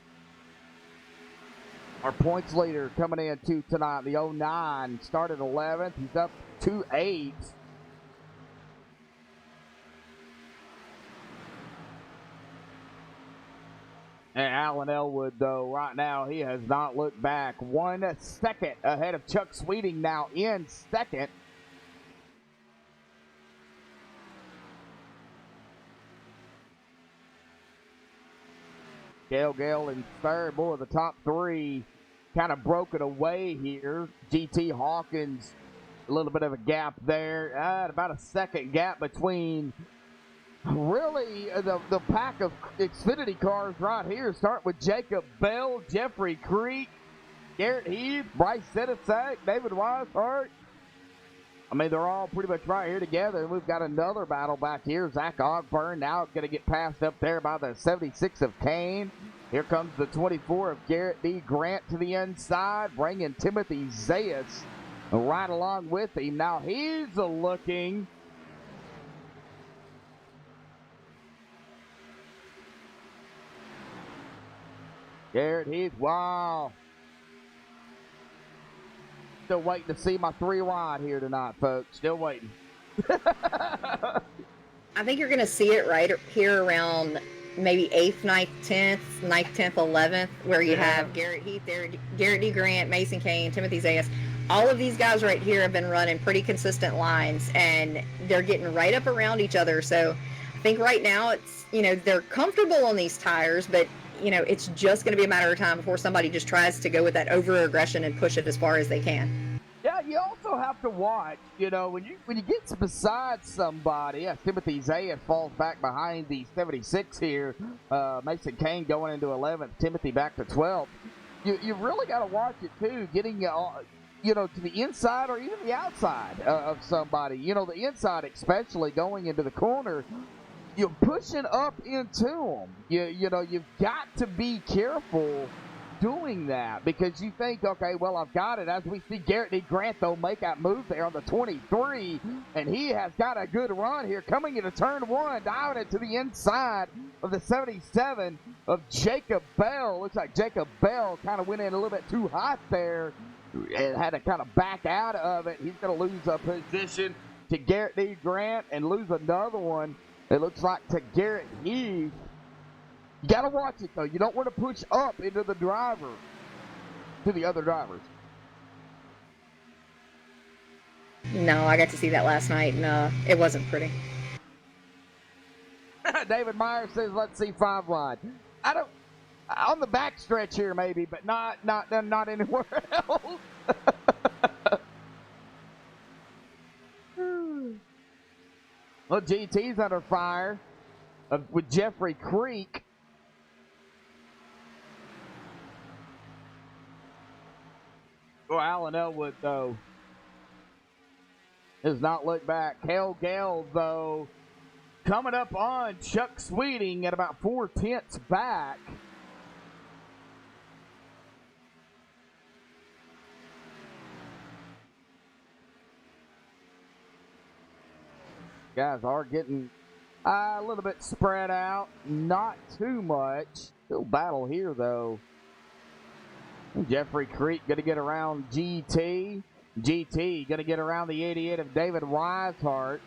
our points leader, coming in tonight. The 09 started 11th. He's up 2-8. And Alan Elwood, though, right now, he has not looked back. 1 second ahead of Chuck Sweeting, now in second. Gale in third. Boy, the top three kind of broken away here. GT Hawkins, a little bit of a gap there. About a second gap between really the pack of Xfinity cars right here. Start with Jacob Bell, Jeffrey Creek, Garrett Heath, Bryce Sedesak, David Weishart. I mean, they're all pretty much right here together. And we've got another battle back here. Zach Ogburn now going to get passed up there by the 76 of Kane. Here comes the 24 of Garrett D. Grant to the inside, bringing Timothy Zayas right along with him. Now he's looking. Garrett Heath, wow. Still waiting to see my 3 wide here tonight, folks. Still waiting. I think you're going to see it right here around maybe 8th, 9th, 10th, 9th, 10th, 11th, where you have Garrett Heath there, Garrett D. Grant, Mason Kane, Timothy Zayas. All of these guys right here have been running pretty consistent lines, and they're getting right up around each other. So I think right now it's, you know, they're comfortable on these tires, but, you know, it's just going to be a matter of time before somebody just tries to go with that over-aggression and push it as far as they can. Yeah, you also have to watch, you know, when you get beside somebody, Timothy Zayas falls back behind the 76 here, Mason Kane going into 11th, Timothy back to 12th. You really got to watch it, too, getting, you know, to the inside or even the outside of somebody. You know, the inside especially going into the corner, you're pushing up into them. You know, you've got to be careful doing that, because you think, okay, well, I've got it. As we see Garrett D. Grant, though, make that move there on the 23, and he has got a good run here coming into turn 1, diving it to the inside of the 77 of Jacob Bell. Looks like Jacob Bell kind of went in a little bit too hot there and had to kind of back out of it. He's going to lose a position to Garrett D. Grant and lose another one, it looks like, to Garrett Heath. You got to watch it, though. You don't want to push up into the driver, to the other drivers. No, I got to see that last night, and it wasn't pretty. David Meyer says, let's see 5 wide. I don't, on the back stretch here maybe, but not anywhere else. Well, GT's under fire with Jeffrey Creek. Oh, Alan Elwood, though, does not look back. Cale Gale, though, coming up on Chuck Sweeting at about 4/10 back. Guys are getting a little bit spread out. Not too much. Still battle here, though. Jeffrey Creek going to get around GT. GT going to get around the 88 of David Weishart.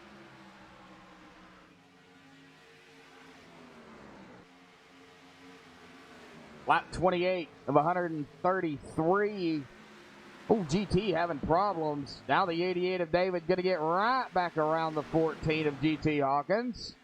Lap 28 of 133. Oh, GT having problems. Now the 88 of David going to get right back around the 14 of GT Hawkins.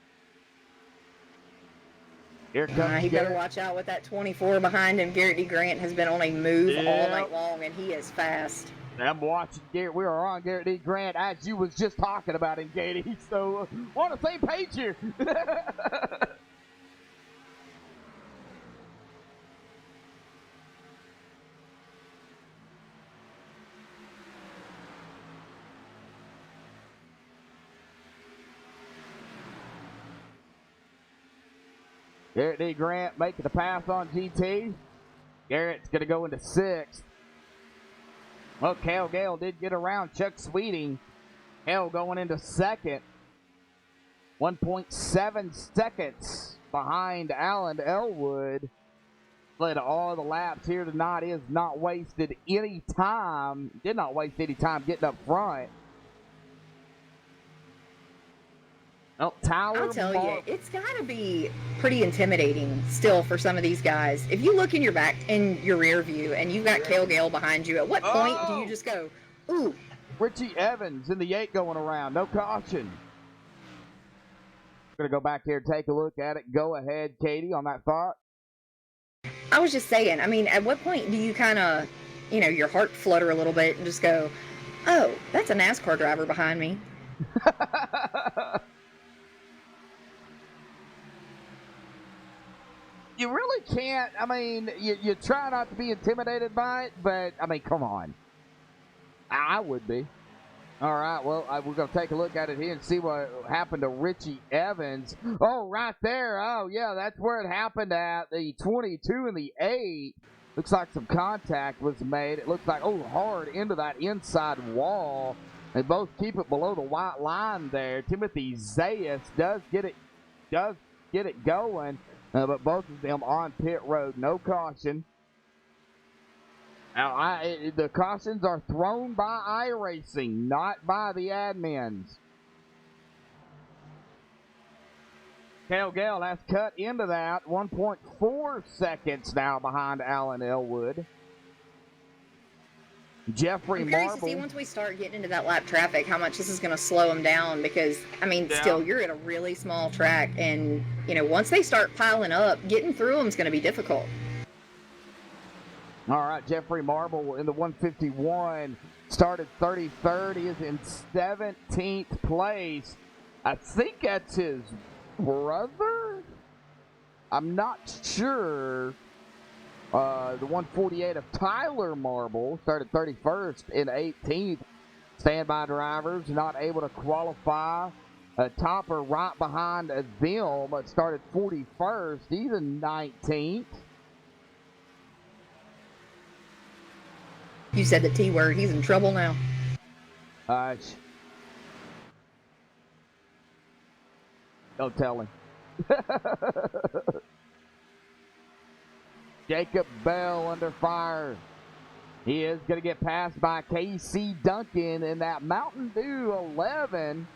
Here comes he better watch out with that 24 behind him. Garrett D. Grant has been on a move all night long, and he is fast. I'm watching Garrett. We are on Garrett D. Grant, as you was just talking about him, Katie. So we're on the same page here. Garrett D. Grant making the pass on GT. Garrett's going to go into 6th. Well, Cale Gale did get around Chuck Sweeting. Hale going into 2nd. 1.7 seconds behind Alan Elwood. Led all the laps here tonight. Is not wasted any time. Did not waste any time getting up front. Oh, Tyler I'll tell you, it's got to be pretty intimidating still for some of these guys. If you look in your rear view, and you've got Cale Gale behind you, at what point do you just go, ooh? Richie Evans in the 8 going around. No caution. Going to go back here and take a look at it. Go ahead, Katie, on that thought. I was just saying, I mean, at what point do you kind of, your heart flutter a little bit and just go, oh, that's a NASCAR driver behind me? You really can't. I mean, you try not to be intimidated by it, but, I mean, come on. I would be. All right, well, we're going to take a look at it here and see what happened to Richie Evans. Oh, right there. Oh, yeah, that's where it happened at. The 22 and the 8. Looks like some contact was made. It looks like, hard into that inside wall. They both keep it below the white line there. Timothy Zayas does get it going. But both of them on pit road, no caution. Now, the cautions are thrown by iRacing, not by the admins. Cale Gale has cut into that. 1.4 seconds now behind Alan Elwood. Jeffrey I'm curious Marble. to see once we start getting into that lap traffic how much this is going to slow them down, because I mean, still you're at a really small track, and once they start piling up, getting through them is going to be difficult. All right, Jeffrey Marble in the 151 started 33rd. He is in 17th place. I think that's his brother. I'm not sure. The 148 of Tyler Marble started 31st in 18th. Standby drivers not able to qualify. Topper right behind them, but started 41st. He's in 19th. You said the T word. He's in trouble now. Don't tell him. Jacob Bell under fire. He is going to get passed by Casey Duncan in that Mountain Dew 11.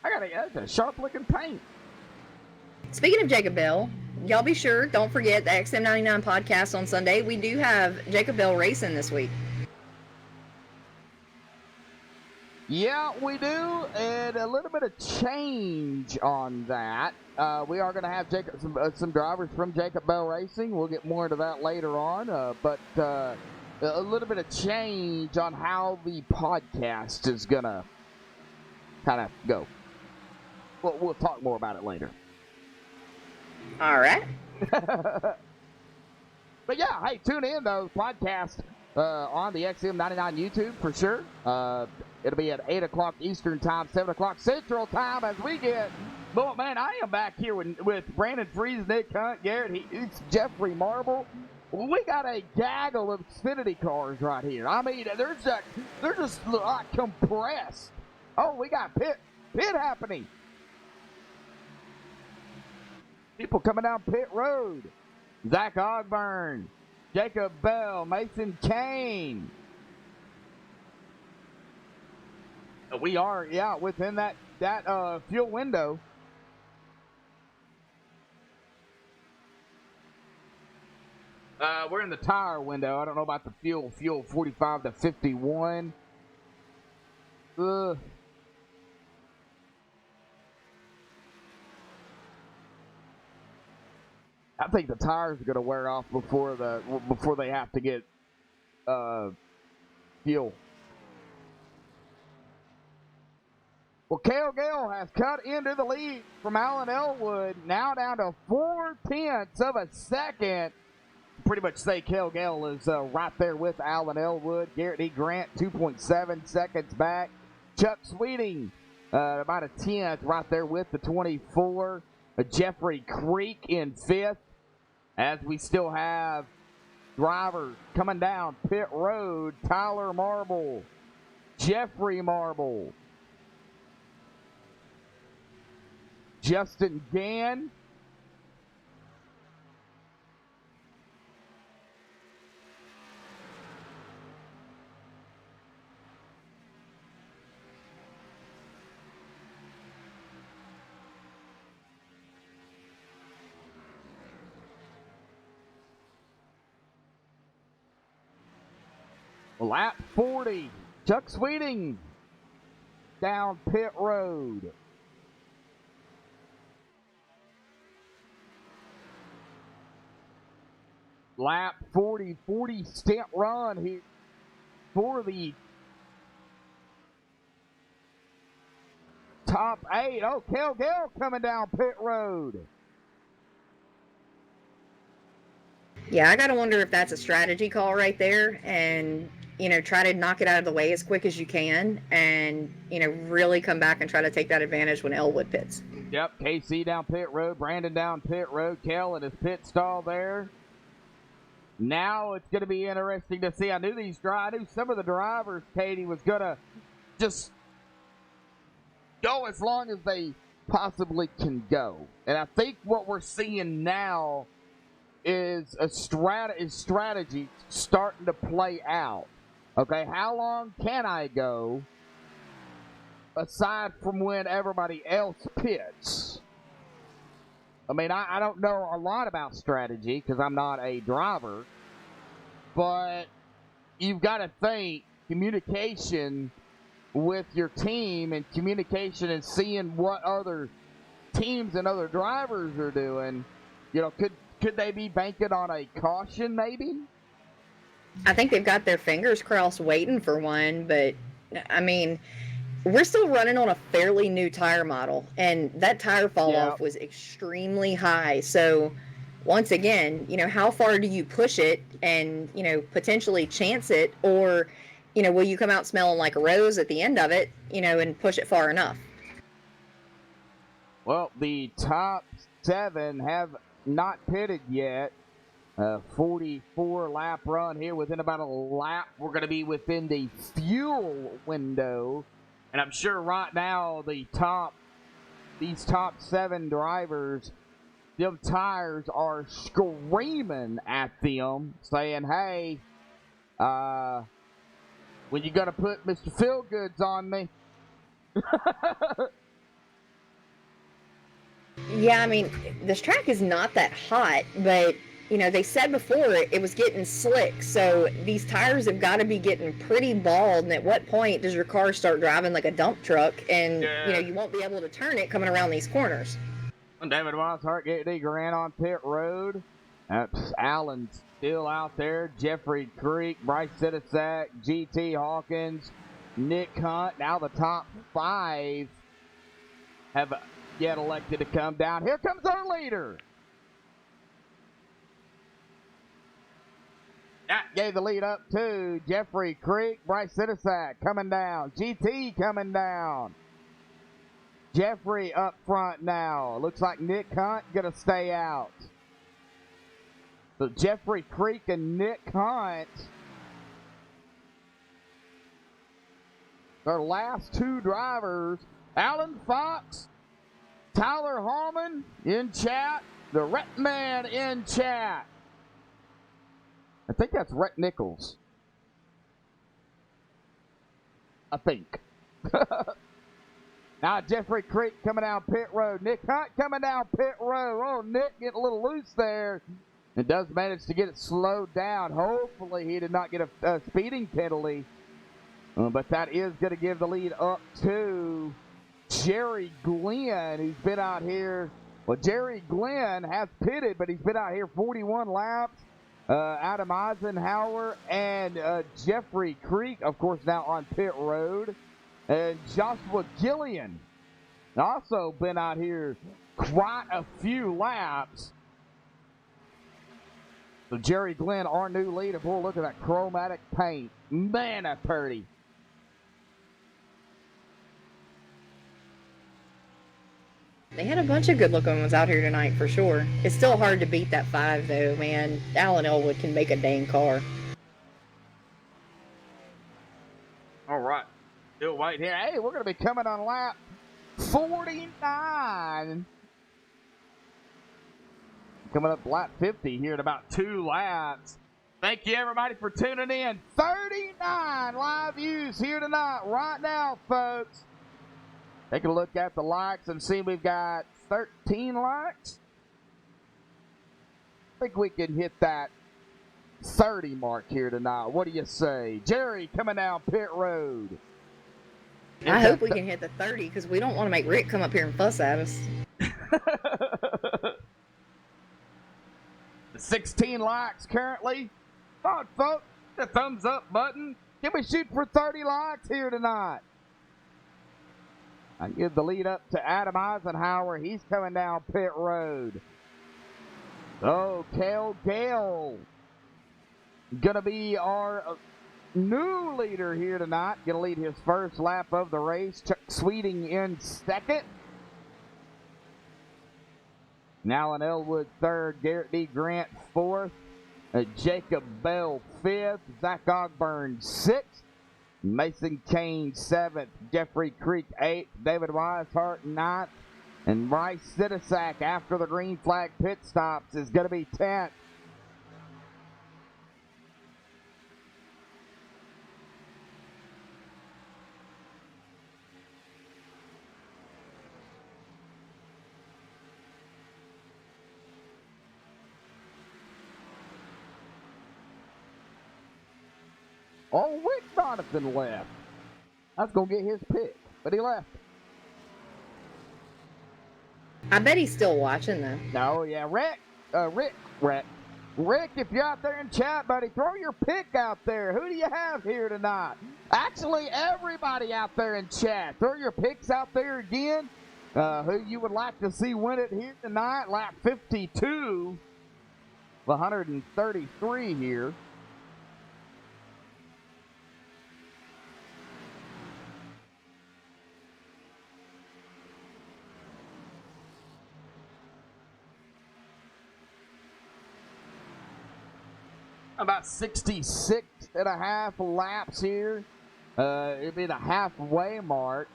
That's a sharp-looking paint. Speaking of Jacob Bell, y'all be sure, don't forget the XM99 podcast on Sunday. We do have Jacob Bell racing this week. Yeah, we do, and a little bit of change on that. We are going to have some drivers from Jacob Bell Racing. We'll get more into that later on, but a little bit of change on how the podcast is going to kind of go. We'll talk more about it later. All right. But yeah, hey, tune in, though, podcast on the XM99 YouTube for sure. It'll be at 8 o'clock Eastern Time, 7 o'clock Central Time as we get. But, man, I am back here with Brandon Freeze, Nick Hunt, Garrett. It's Jeffrey Marble. We got a gaggle of Xfinity cars right here. I mean, they're just like compressed. Oh, we got pit happening? People coming down pit road. Zach Ogburn, Jacob Bell, Mason Kane. We are, yeah, within that fuel window. We're in the tire window. I don't know about the fuel. Fuel 45 to 51. I think the tires are going to wear off before they have to get fuel. Well, Cale Gale has cut into the lead from Alan Elwood, now down to 0.4 of a second. Pretty much say Cale Gale is right there with Alan Elwood. Garrett E. Grant, 2.7 seconds back. Chuck Sweeting, about a 10th, right there with the 24. Jeffrey Creek in 5th, as we still have drivers coming down pit road. Tyler Marble, Jeffrey Marble, Justin Gann, lap 40, Chuck Sweeting down pit road. Lap 40 stint run here for the top 8. Oh, Cale Gale coming down pit road. Yeah, I gotta wonder if that's a strategy call right there, and try to knock it out of the way as quick as you can, and really come back and try to take that advantage when Elwood pits. Yep, KC down pit road, Brandon down pit road, Kel in his pit stall there. Now it's going to be interesting to see. I knew some of the drivers, Katie, was going to just go as long as they possibly can go. And I think what we're seeing now is strategy starting to play out. Okay, how long can I go aside from when everybody else pits? I mean, I don't know a lot about strategy because I'm not a driver, but you've got to think communication with your team and communication and seeing what other teams and other drivers are doing. Could they be banking on a caution maybe? I think they've got their fingers crossed waiting for one, but I mean, we're still running on a fairly new tire model, and that tire fall off was extremely high. So once again, how far do you push it and, potentially chance it, or, will you come out smelling like a rose at the end of it, and push it far enough? Well, the top 7 have not pitted yet. 44 lap run here. Within about a lap, we're going to be within the fuel window. And I'm sure right now these top 7 drivers, them tires are screaming at them, saying, hey, when you going to put Mr. Feelgoods on me? Yeah, I mean, this track is not that hot, but, they said before it was getting slick, so these tires have got to be getting pretty bald, and at what point does your car start driving like a dump truck, and, you won't be able to turn it coming around these corners? David Weishart, Garrett D. Grant on pit road. Allen still out there. Jeffrey Creek, Bryce Sidisak, GT Hawkins, Nick Hunt. Now the top 5 have yet elected to come down. Here comes our leader. That gave the lead up to Jeffrey Creek, Bryce Sidisak coming down. GT coming down. Jeffrey up front now. Looks like Nick Hunt going to stay out. So Jeffrey Creek and Nick Hunt, our last 2 drivers Alan Fox, Tyler Harmon in chat, the Rhett Man in chat. I think that's Rhett Nichols. I think. Now Jeffrey Creek coming down pit road. Nick Hunt coming down pit road. Oh, Nick getting a little loose there. It does manage to get it slowed down. Hopefully he did not get a speeding penalty. But that is going to give the lead up to Jerry Glenn, who's been out here. Well, Jerry Glenn has pitted, but he's been out here 41 laps. Adam Eisenhower and Jeffrey Creek, of course, now on pit road. And Joshua Gillian also been out here quite a few laps. So Jerry Glenn, our new leader. Boy, look at that chromatic paint. Man, that's pretty. They had a bunch of good-looking ones out here tonight, for sure. It's still hard to beat that 5, though, man. Alan Elwood can make a dang car. All right. Still waiting here. Hey, we're going to be coming on lap 49. Coming up lap 50 here in about 2 laps. Thank you, everybody, for tuning in. 39 live views here tonight, right now, folks. Take a look at the likes and see we've got 13 likes. I think we can hit that 30 mark here tonight. What do you say? Jerry coming down pit road. I hope we can hit the 30, because we don't want to make Rick come up here and fuss at us. The 16 likes currently. Come on, folks. The thumbs up button. Can we shoot for 30 likes here tonight? I give the lead up to Adam Eisenhower. He's coming down pit road. Oh, Cale Gale. Gonna be our new leader here tonight. Gonna lead his first lap of the race. Chuck Sweeting in second. Alan Elwood third. Garrett D. Grant fourth. Jacob Bell fifth. Zach Ogburn sixth. Mason Kane seventh. Jeffrey Creek eighth. David Weishart ninth. And Bryce Sidisak, after the green flag pit stops, is going to be 10th. Oh, Rick Donovan left. I was going to get his pick, but he left. I bet he's still watching, though. Oh, yeah. Rick, if you're out there in chat, buddy, throw your pick out there. Who do you have here tonight? Actually, everybody out there in chat, throw your picks out there again. Who you would like to see win it here tonight. Lap 52, 133 here. About 66 and a half laps here. It'll be the halfway mark.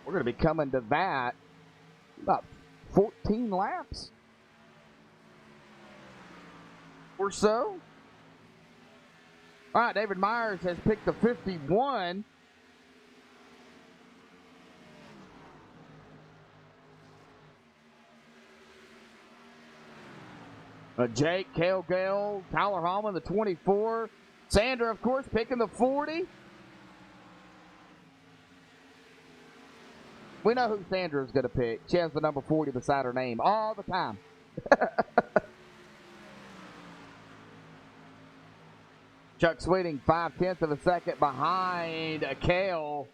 We're going to be coming to that. About 14 laps or so. All right, David Myers has picked the 51. Jake, Cale Gale, Tyler Hallman, the 24. Sandra, of course, picking the 40. We know who Sandra's going to pick. She has the number 40 beside her name all the time. Chuck Sweeting, 5/10 of a second behind Cale.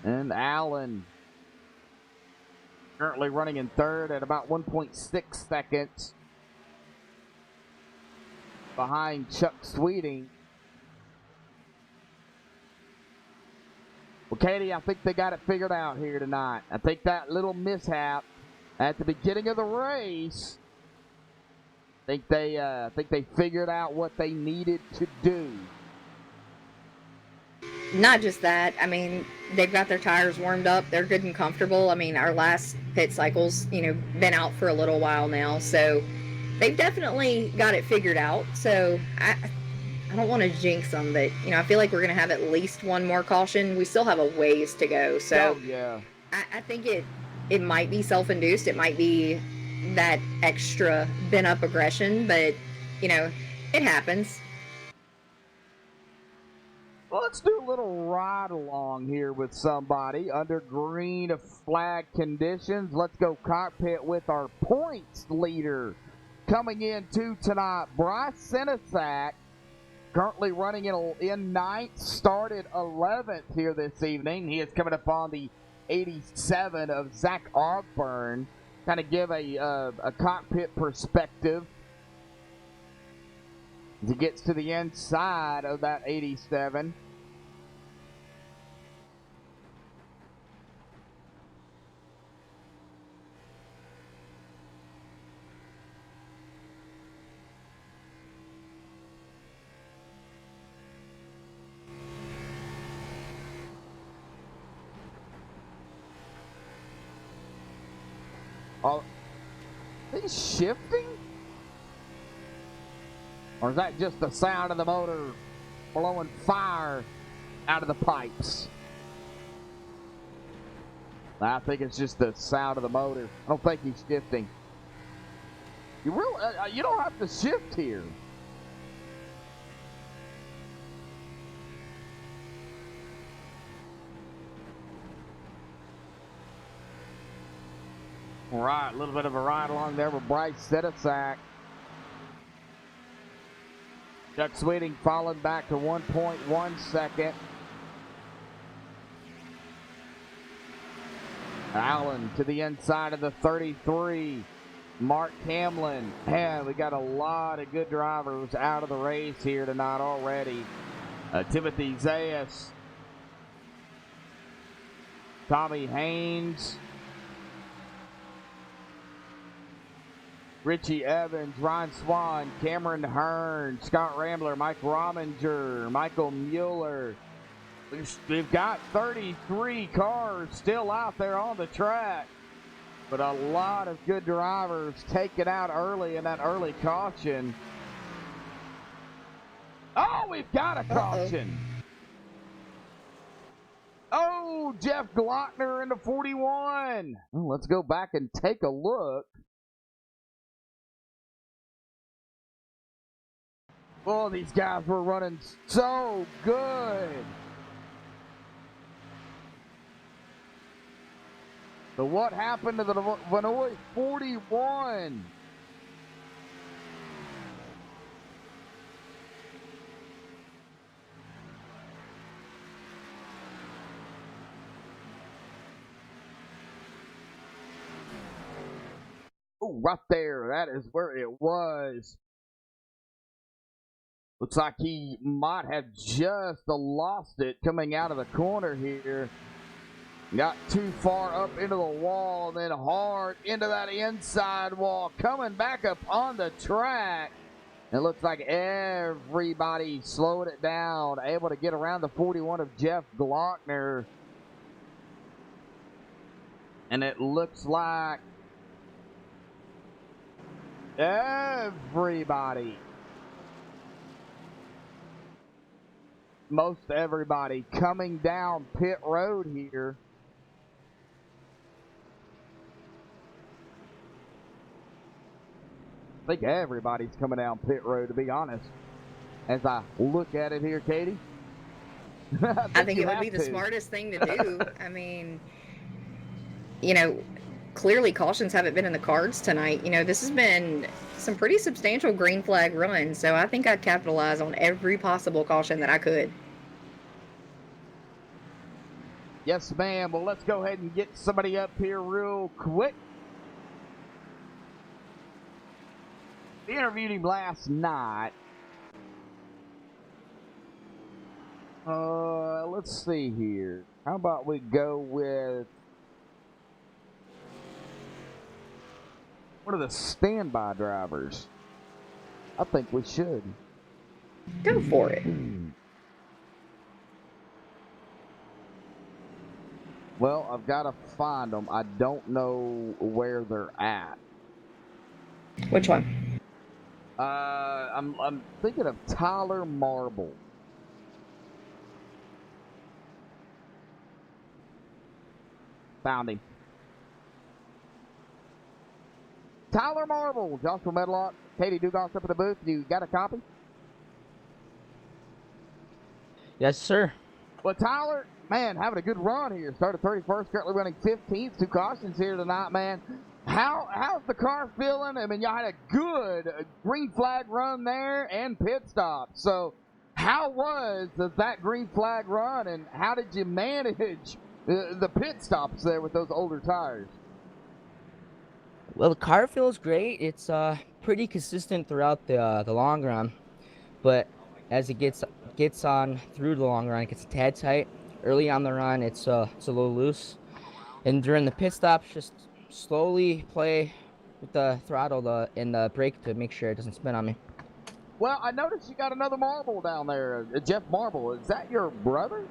And Allen currently running in third at about 1.6 seconds behind Chuck Sweeting. Well, Katie, I think they got it figured out here tonight. I think that little mishap at the beginning of the race, I think they figured out what they needed to do. not just that, I mean, they've got their tires warmed up. They're good and comfortable. I mean, our last pit cycle's, been out for a little while now. So they've definitely got it figured out. So I don't want to jinx them, but, I feel like we're going to have at least one more caution. We still have a ways to go. So yeah. I think it might be self-induced. It might be that extra bent-up aggression, but, it happens. Well, let's do a little ride along here with somebody under green flag conditions. Let's go cockpit with our points leader coming into tonight, Bryce Senesac, currently running in ninth, started 11th here this evening. He is coming up on the 87 of Zach Ogburn. Kind of give a cockpit perspective as he gets to the inside of that 87. Are they shifting? Or is that just the sound of the motor blowing fire out of the pipes? I think it's just the sound of the motor. I don't think he's shifting. You don't have to shift here. All right, a little bit of a ride along there with Bryce Senesac. Chuck Sweeting falling back to 1.1 second. Allen to the inside of the 33. Mark Hamlin. Man, we got a lot of good drivers out of the race here tonight already. Timothy Zayas. Tommy Haynes. Richie Evans, Ron Swan, Cameron Hearn, Scott Rambler, Mike Rominger, Michael Mueller. We've got 33 cars still out there on the track, but a lot of good drivers taken out early in that early caution. Oh, we've got a caution. Oh, Jeff Glockner into 41. Well, let's go back and take a look. Oh, these guys were running so good. So what happened to the Vanoy 41? Oh, right there. That is where it was. Looks like he might have just lost it coming out of the corner here. Got too far up into the wall, and then hard into that inside wall. Coming back up on the track. It looks like everybody slowed it down, able to get around the 41 of Jeff Glockner. And it looks like everybody, most everybody coming down pit road here. I think everybody's coming down pit road, to be honest, as I look at it here, Katie. I think it would be the smartest thing to do. I mean, clearly cautions haven't been in the cards tonight. This has been some pretty substantial green flag runs, so I think I'd capitalize on every possible caution that I could. Yes, ma'am. Well, let's go ahead and get somebody up here real quick. We interviewed him last night. Let's see here. How about we go with one of the standby drivers? I think we should. Go for it. Well, I've got to find them. I don't know where they're at. Which one? I'm thinking of Tyler Marble. Found him. Tyler Marble, Joshua Medlock, Katie Dugas up in the booth. You got a copy? Yes, sir. Well, Tyler, man, having a good run here. Started 31st, currently running 15th. 2 cautions here tonight, man. How's the car feeling? I mean, y'all had a good green flag run there and pit stop. So how was that green flag run, and how did you manage the pit stops there with those older tires? Well, the car feels great. It's pretty consistent throughout the long run, but as it gets on through the long run, it gets a tad tight. Early on the run, it's a little loose, and during the pit stops, just slowly play with the throttle and the brake to make sure it doesn't spin on me. Well, I noticed you got another Marble down there, Jeff Marble. Is that your brother?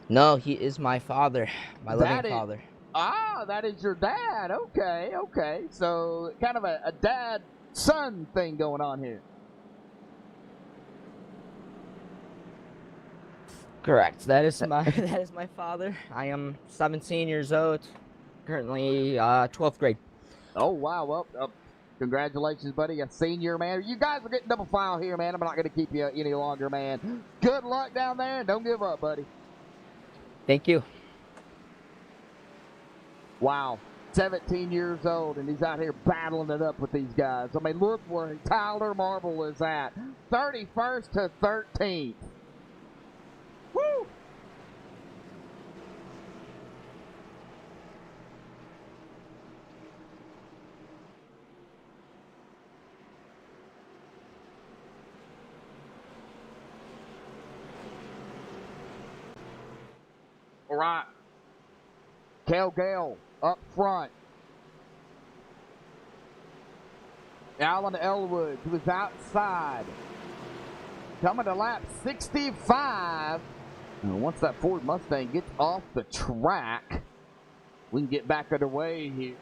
No, he is my father, my loving father. Ah, that is your dad. Okay, okay. So kind of a dad-son thing going on here. Correct. That is my father. I am 17 years old, currently 12th grade. Oh, wow. Well, congratulations, buddy. A senior, man. You guys are getting double file here, man. I'm not going to keep you any longer, man. Good luck down there, and don't give up, buddy. Thank you. Wow. 17 years old, and he's out here battling it up with these guys. I mean, look where Tyler Marble is at. 31st to 13th. Woo! All right. Cal Gale up front. Alan Elwood, who was outside. Coming to lap 65. And once that Ford Mustang gets off the track, we can get back underway here.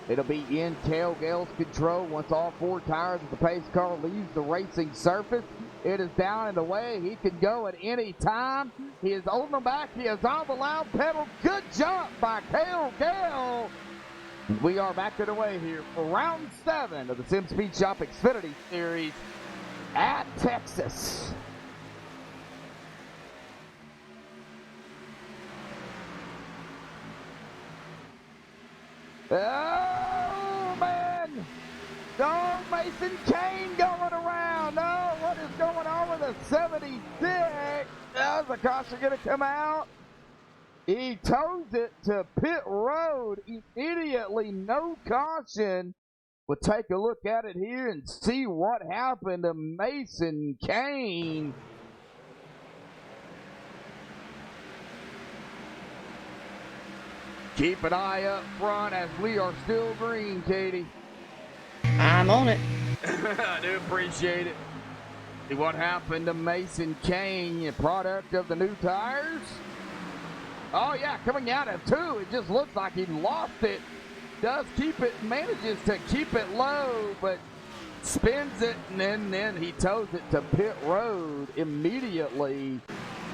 It'll be in Cal Gale's control once all 4 tires of the pace car leaves the racing surface. It is down and away. He can go at any time. He is holding them back. He is on the loud pedal. Good jump by Cal Gale. We are back underway here for round 7 of the Sim Speed Shop Xfinity Series at Texas. Oh, man. Oh, Mason Kane going around. Oh, what is going on with the 76? How's the caution going to come out? He tows it to pit road immediately. No caution. We'll take a look at it here and see what happened to Mason Kane. Keep an eye up front as we are still green, Katie. I'm on it. I do appreciate it. See what happened to Mason Kane, a product of the new tires? Oh, yeah, coming out of 2, it just looks like he lost it. Does keep it, manages to keep it low, but spins it, and then he tows it to pit road immediately.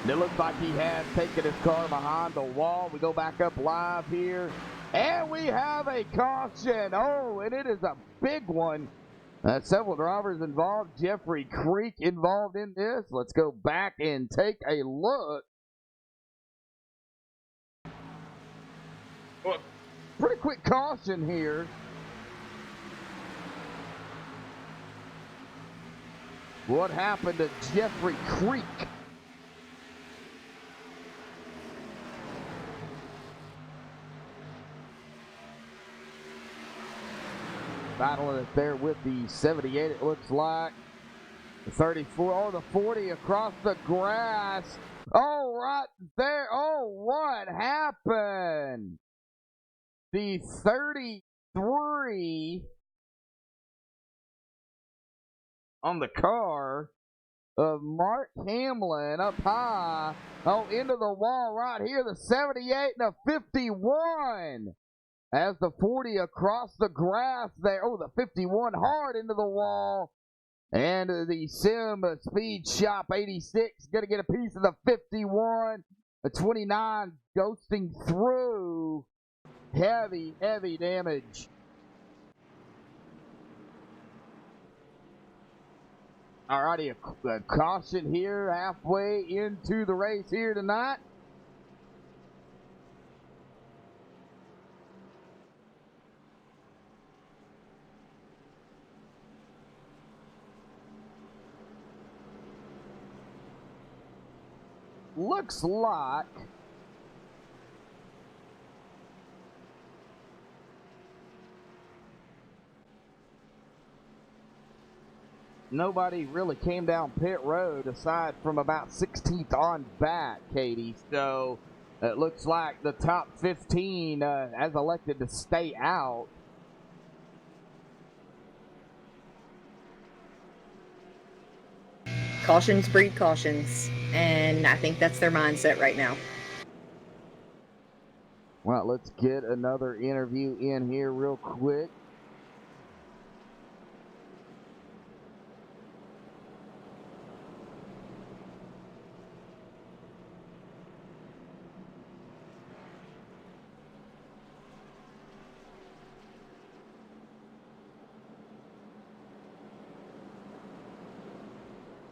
It looks like he has taken his car behind the wall. We go back up live here, and we have a caution. Oh, and it is a big one. Several drivers involved. Jeffrey Creek involved in this. Let's go back and take a look. Well, pretty quick caution here. What happened to Jeffrey Creek? Battling it there with the 78, it looks like. The 34, oh, the 40 across the grass. Oh, right there. Oh, what happened? The 33 on the car of Mark Hamlin up high. Oh, into the wall right here, the 78 and a 51. As the 40 across the grass there. Oh, the 51 hard into the wall. And the Sim Speed Shop 86 going to get a piece of the 51. The 29 ghosting through. Heavy, heavy damage. Alrighty, a caution here halfway into the race here tonight. Looks like nobody really came down pit road aside from about 16th on back, Katie. So it looks like the top 15 has elected to stay out. Cautions breed cautions, and I think that's their mindset right now. Well, let's get another interview in here real quick.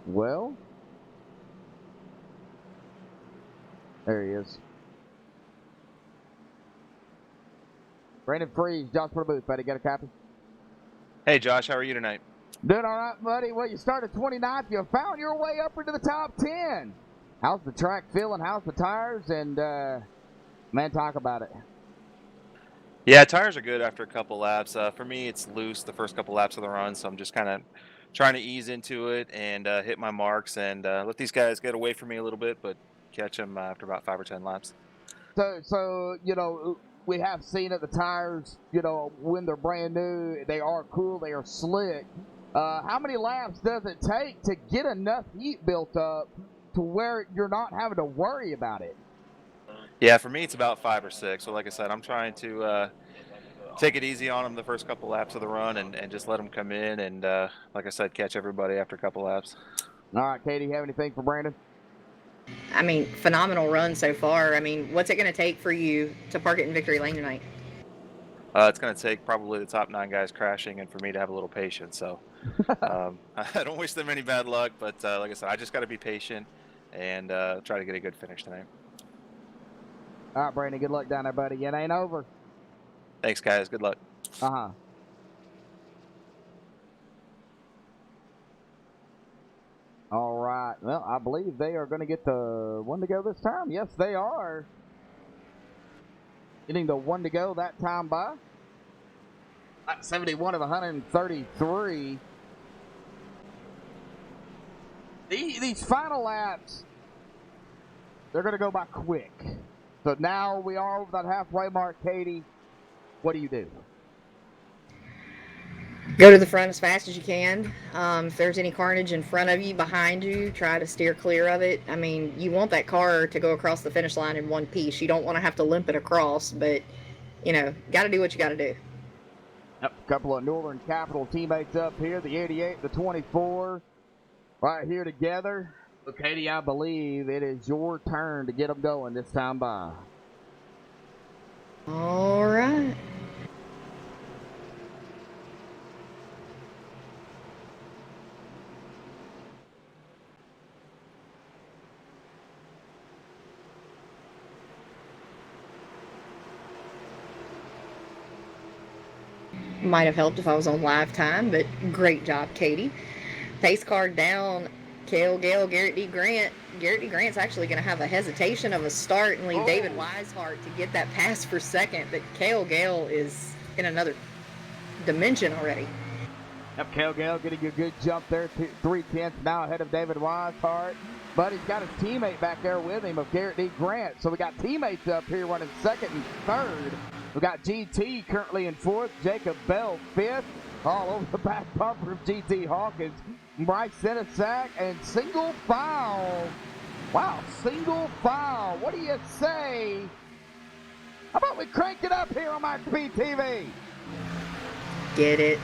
Well, there he is. Brandon Freeze, Josh for the booth, buddy. Got a copy? Hey, Josh, how are you tonight? Doing all right, buddy. Well, you started 29th. You found your way up into the top 10. How's the track feeling? How's the tires? And, man, talk about it. Yeah, tires are good after a couple laps. For me, it's loose the first couple laps of the run, so I'm just kind of trying to ease into it and hit my marks and let these guys get away from me a little bit, but catch them after about 5 or 10 laps. So you know, we have seen it, the tires, you know, when they're brand new, they are cool, they are slick. How many laps does it take to get enough heat built up to where you're not having to worry about it? Yeah, for me, it's about 5 or 6. So like I said, I'm trying to take it easy on them the first couple laps of the run and just let them come in and, like I said, catch everybody after a couple laps. All right, Katie, you have anything for Brandon? I mean, phenomenal run so far. I mean, what's it going to take for you to park it in victory lane tonight? It's going to take probably the top 9 guys crashing and for me to have a little patience. So I don't wish them any bad luck, but like I said, I just got to be patient and try to get a good finish tonight. All right, Brandon, good luck down there, buddy. It ain't over. Thanks, guys. Good luck. Uh-huh. All right. Well, I believe they are going to get the one to go this time. Yes, they are. Getting the one to go that time by. 71 of 133. These final laps, they're going to go by quick. So now we are over that halfway mark, Katie. What do you do? Go to the front as fast as you can. If there's any carnage in front of you, behind you, try to steer clear of it. I mean, you want that car to go across the finish line in one piece. You don't want to have to limp it across, but, you know, got to do what you got to do. Yep, a couple of Northern Capital teammates up here, the 88, the 24, right here together. So, Katie, I believe it is your turn to get them going this time by. All right. Might have helped if I was on live time, but great job, Katie. Pace car down, Cale Gale, Garrett D. Grant. Garrett D. Grant's actually going to have a hesitation of a start and leave David Weishart to get that pass for second, but Cale Gale is in another dimension already. Yep, Cale Gale getting a good jump there, 3/10 now ahead of David Weishart. But he's got his teammate back there with him of Garrett D. Grant. So we got teammates up here running second and third. We got GT currently in fourth, Jacob Bell fifth. All over the back bumper of GT Hawkins. Bryce Senesack, and single file. Wow, single file. What do you say? How about we crank it up here on MaxSpeedTV? Get it.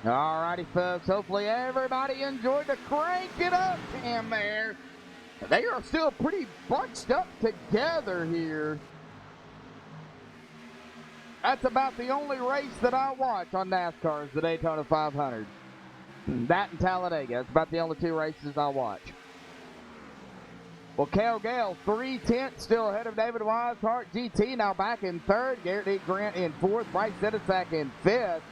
Alrighty, folks. Hopefully everybody enjoyed the crank it up cam there. They are still pretty bunched up together here. That's about the only race that I watch on NASCAR is the Daytona 500. That and Talladega. That's about the only two races I watch. Well, Cale Gale, 3/10, still ahead of David Weishart. GT now back in third. Garrett E. Grant in fourth. Bryce Senesack in fifth.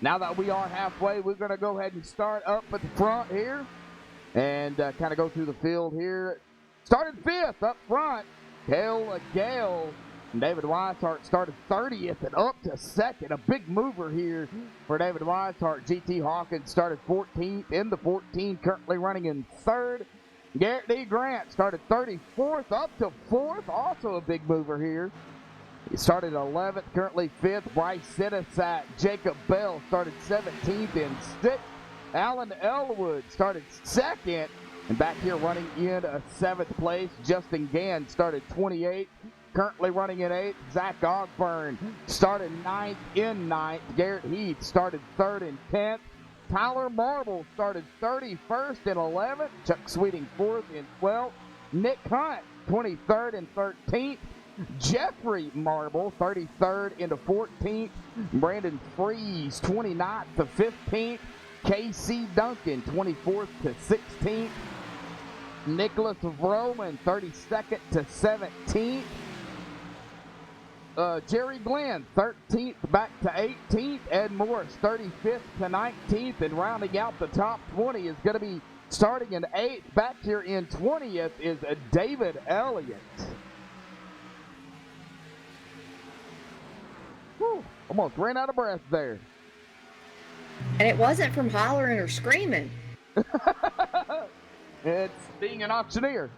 Now that we are halfway, we're going to go ahead and start up at the front here and kind of go through the field here. Started fifth up front. Cale Gale and David Weishart started 30th and up to second. A big mover here for David Weishart. GT Hawkins started 14th in the 14, currently running in third. Garrett D. Grant started 34th up to fourth. Also a big mover here. He started 11th, currently 5th. Bryce Senesack, Jacob Bell started 17th and 6th. Alan Elwood started 2nd. And back here running in 7th place, Justin Gann started 28th, currently running in 8th. Zach Ogburn started 9th in 9th. Garrett Heath started 3rd and 10th. Tyler Marble started 31st and 11th. Chuck Sweeting 4th and 12th. Nick Hunt 23rd and 13th. Jeffrey Marble, 33rd into 14th. Brandon Freeze, 29th to 15th. Casey Duncan, 24th to 16th. Nicholas Vroman, 32nd to 17th. Jerry Glenn, 13th back to 18th. Ed Morris, 35th to 19th. And rounding out the top 20 is going to be starting in 8th. Back here in 20th is David Elliott. Whew, almost ran out of breath there. And it wasn't from hollering or screaming. It's being an auctioneer.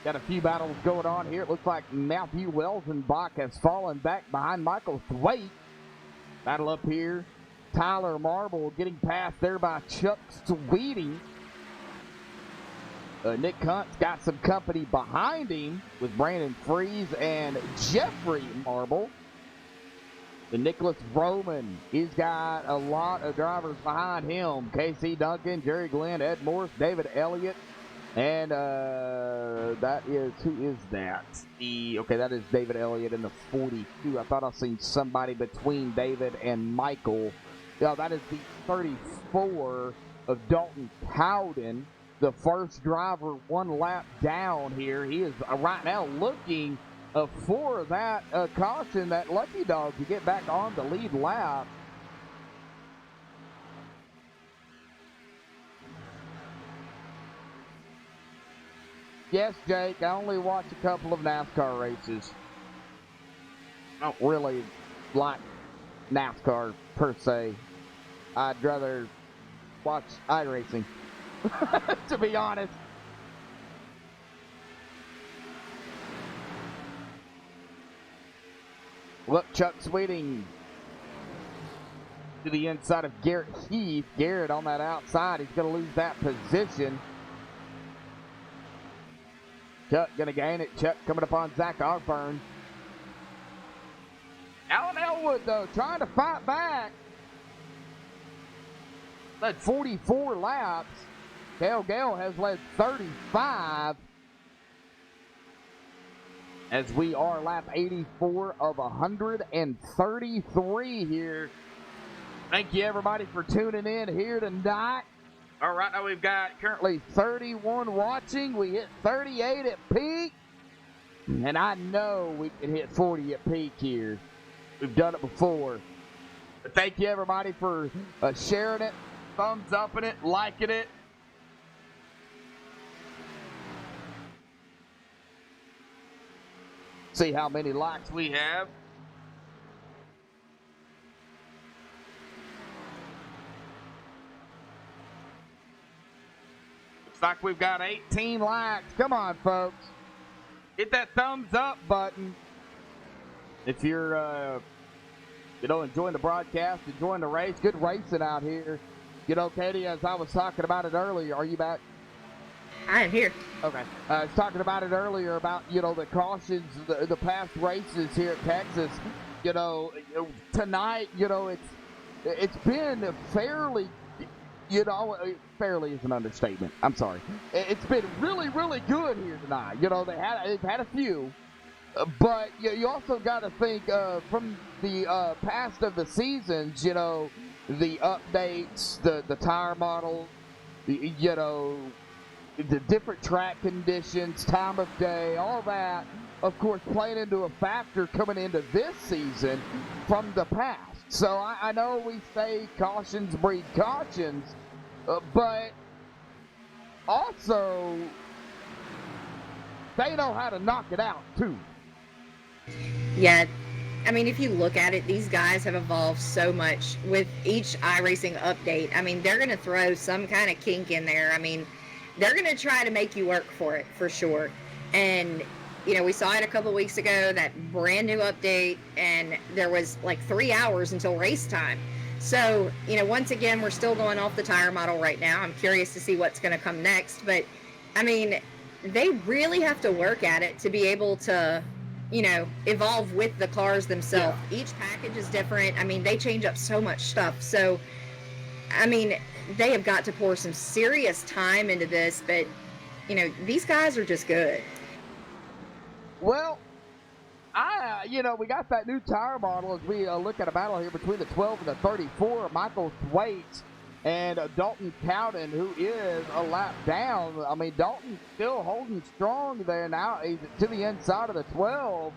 Got a few battles going on here. It looks like Matthew Welsenbach has fallen back behind Michael Thwaite. Battle up here. Tyler Marble getting passed there by Chuck Sweeting. Nick Hunt's got some company behind him with Brandon Freeze and Jeffrey Marble. And Nicholas Roman, he's got a lot of drivers behind him. Casey Duncan, Jerry Glenn, Ed Morris, David Elliott. And that is, who is that? Okay, that is David Elliott in the 42. I thought I seen somebody between David and Michael. Yeah, that is the 34 of Dalton Cowden, the first driver 1 lap down here. He is right now looking for that caution, that lucky dog, to get back on the lead lap. Yes, Jake, I only watch a couple of NASCAR races. I don't really like NASCAR per se. I'd rather watch iRacing, to be honest. Look, Chuck Sweeting to the inside of Garrett Heath. Garrett on that outside. He's going to lose that position. Chuck going to gain it. Chuck coming up on Zach Ogburn. Alan Elwood, though, trying to fight back. Led 44 laps. Dale Gale has led 35. As we are lap 84 of 133 here. Thank you, everybody, for tuning in here tonight. All right, now we've got currently 31 watching. We hit 38 at peak. And I know we can hit 40 at peak here. We've done it before. But thank you, everybody, for sharing it, thumbs upping it, liking it. See how many likes we have. Looks like we've got 18 likes. Come on, folks. Hit that thumbs up button. If you're, enjoying the broadcast, enjoying the race, good racing out here. Katie, as I was talking about it earlier, are you back? I am here. Okay. I was talking about it earlier about, the cautions, the past races here at Texas. Tonight, it's been fairly, fairly is an understatement. I'm sorry. It's been really, really good here tonight. They've had a few. But you also got to think from the past of the seasons, the updates, the tire model, the different track conditions, time of day, all that, of course, playing into a factor coming into this season from the past. So I know we say cautions breed cautions, but also they know how to knock it out, too. Yeah, I mean, if you look at it, these guys have evolved so much with each iRacing update. I mean, they're going to throw some kind of kink in there. I mean, they're going to try to make you work for it, for sure. And, we saw it a couple weeks ago, that brand new update, and there was like 3 hours until race time. So, once again, we're still going off the tire model right now. I'm curious to see what's going to come next. But, I mean, they really have to work at it to be able to, evolve with the cars themselves. Yeah. Each package is different. I mean, they change up so much stuff. So, I mean, they have got to pour some serious time into this, but, these guys are just good. Well, we got that new tire model as we look at a battle here between the 12 and the 34. Michael Thwaites and Dalton Cowden, who is a lap down. I mean, Dalton's still holding strong there now. He's to the inside of the 12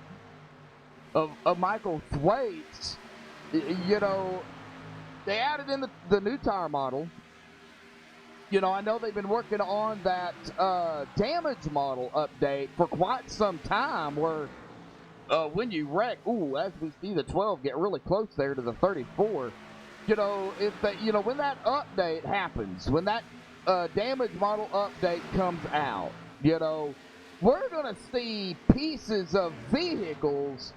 of Michael Thwaites. They added in the new tire model. I know they've been working on that damage model update for quite some time where when you wreck, as we see the 12 get really close there to the 34, if they, when that update happens, when that damage model update comes out, we're going to see pieces of vehicles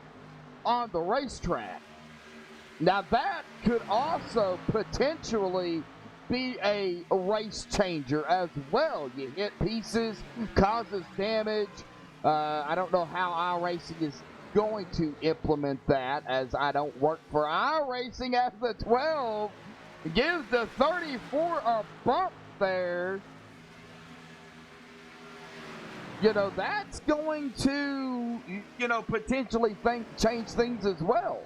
on the racetrack. Now, that could also potentially be a race changer as well. You hit pieces, causes damage. I don't know how iRacing is going to implement that, as I don't work for iRacing, as the 12 gives the 34 a bump there. That's going to, potentially change things as well.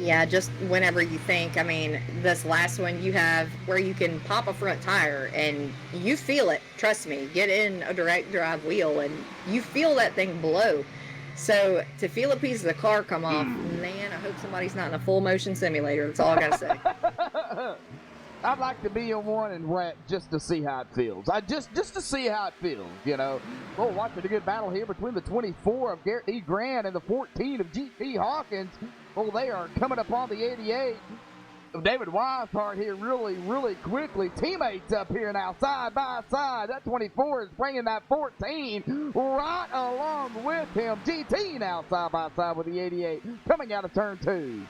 Yeah, just whenever you think. I mean, this last one you have where you can pop a front tire and you feel it. Trust me, get in a direct drive wheel and you feel that thing blow. So to feel a piece of the car come off, man, I hope somebody's not in a full motion simulator. That's all I gotta say. I'd like to be in one and wreck just to see how it feels. Just to see how it feels, you know. Well, watching a good battle here between the 24 of Garrett E. Grant and the 14 of G.T. Hawkins. Well, they are coming up on the 88 of David Weishart here really quickly. Teammates up here now, side by side. That 24 is bringing that 14 right along with him. GT now side by side with the 88 coming out of turn 2.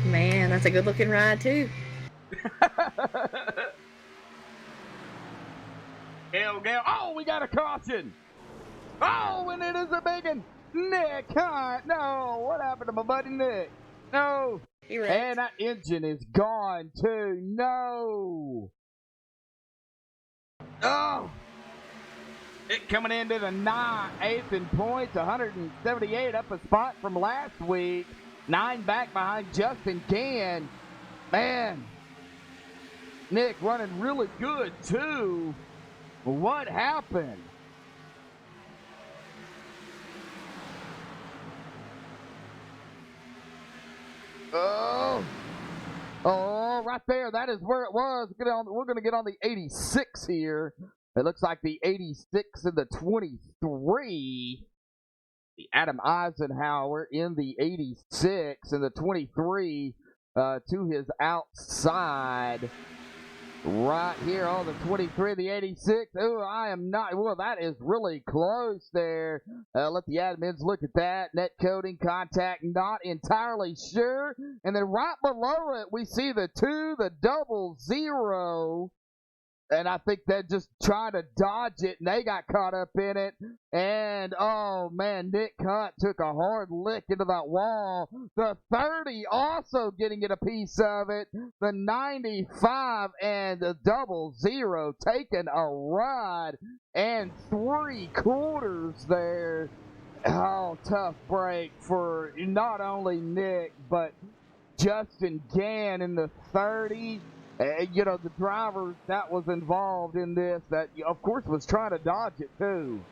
Man, that's a good looking ride too. Oh, we got a caution. Oh, and it is a big one. Nick Hunt. No, what happened to my buddy Nick? No. And that engine is gone too. No. Oh. It coming into the 8th in points, 178 up a spot from last week. 9 back behind Justin Gann. Man, Nick running really good too. What happened? Oh, right there. That is where it was. We're going to get on the 86 here. It looks like the 86 and the 23. The Adam Eisenhower in the 86 and the 23 to his outside. Right here on the 23, the 86. Oh, I am not. Well, that is really close there. Let the admins look at that. Net coding, contact, not entirely sure. And then right below it, we see the 2, the 00. And I think they just tried to dodge it, and they got caught up in it. And, oh, man, Nick Hunt took a hard lick into that wall. The 30 also getting it a piece of it. The 95 and the 00 taking a ride. And 3/4 there. Oh, tough break for not only Nick, but Justin Gann in the 30. You know, the driver that was involved in this, that of course was trying to dodge it too.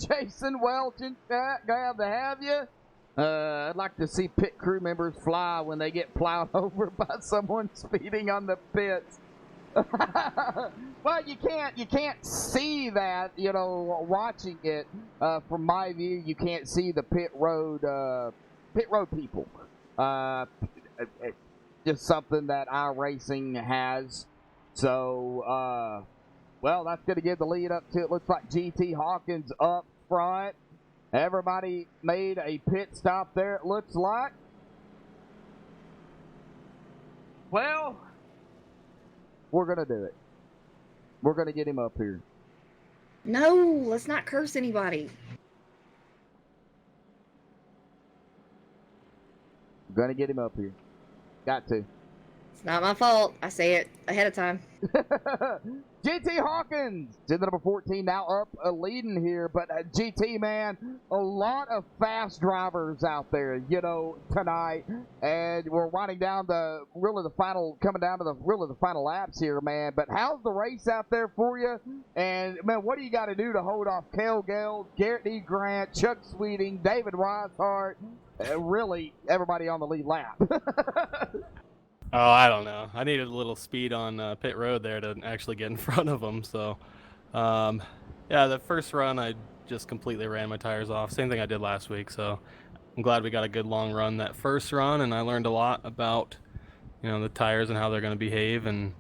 Jason Welch in chat, glad to have you. I'd like to see pit crew members fly when they get plowed over by someone speeding on the pits. Well, you can't see that, you know, watching it from my view. You can't see the pit road people. Just something that iRacing has. So, well, that's going to give the lead up to, it looks like GT Hawkins up front. Everybody made a pit stop there, it looks like. Well, we're going to do it. We're going to get him up here. No, let's not curse anybody. We're going to get him up here. Got to. It's not my fault. I say it ahead of time. GT Hawkins to the number 14, now up leading here. But GT, man, a lot of fast drivers out there, you know, tonight. And we're winding down coming down to the final laps here, man. But how's the race out there for you? And, man, what do you got to do to hold off Cale Gale, Garrett E. Grant, Chuck Sweeting, David Weishart, really everybody on the lead lap? Oh, I don't know. I needed a little speed on pit road there to actually get in front of them. So, yeah, the first run I just completely ran my tires off. Same thing I did last week. So I'm glad we got a good long run that first run, and I learned a lot about, you know, the tires and how they're going to behave. And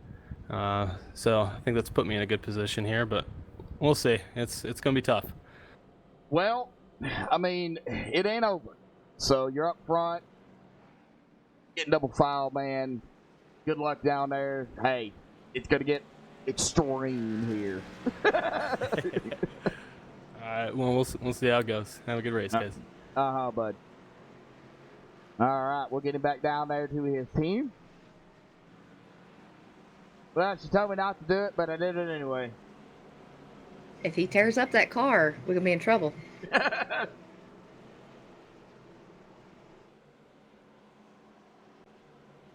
so I think that's put me in a good position here. But we'll see. It's going to be tough. Well, I mean, it ain't over. So you're up front. Getting double file, man. Good luck down there. Hey, it's going to get extreme here. All right, well, we'll see how it goes. Have a good race, guys. Bud. All right, we'll get him back down there to his team. Well, she told me not to do it, but I did it anyway. If he tears up that car, we're going to be in trouble.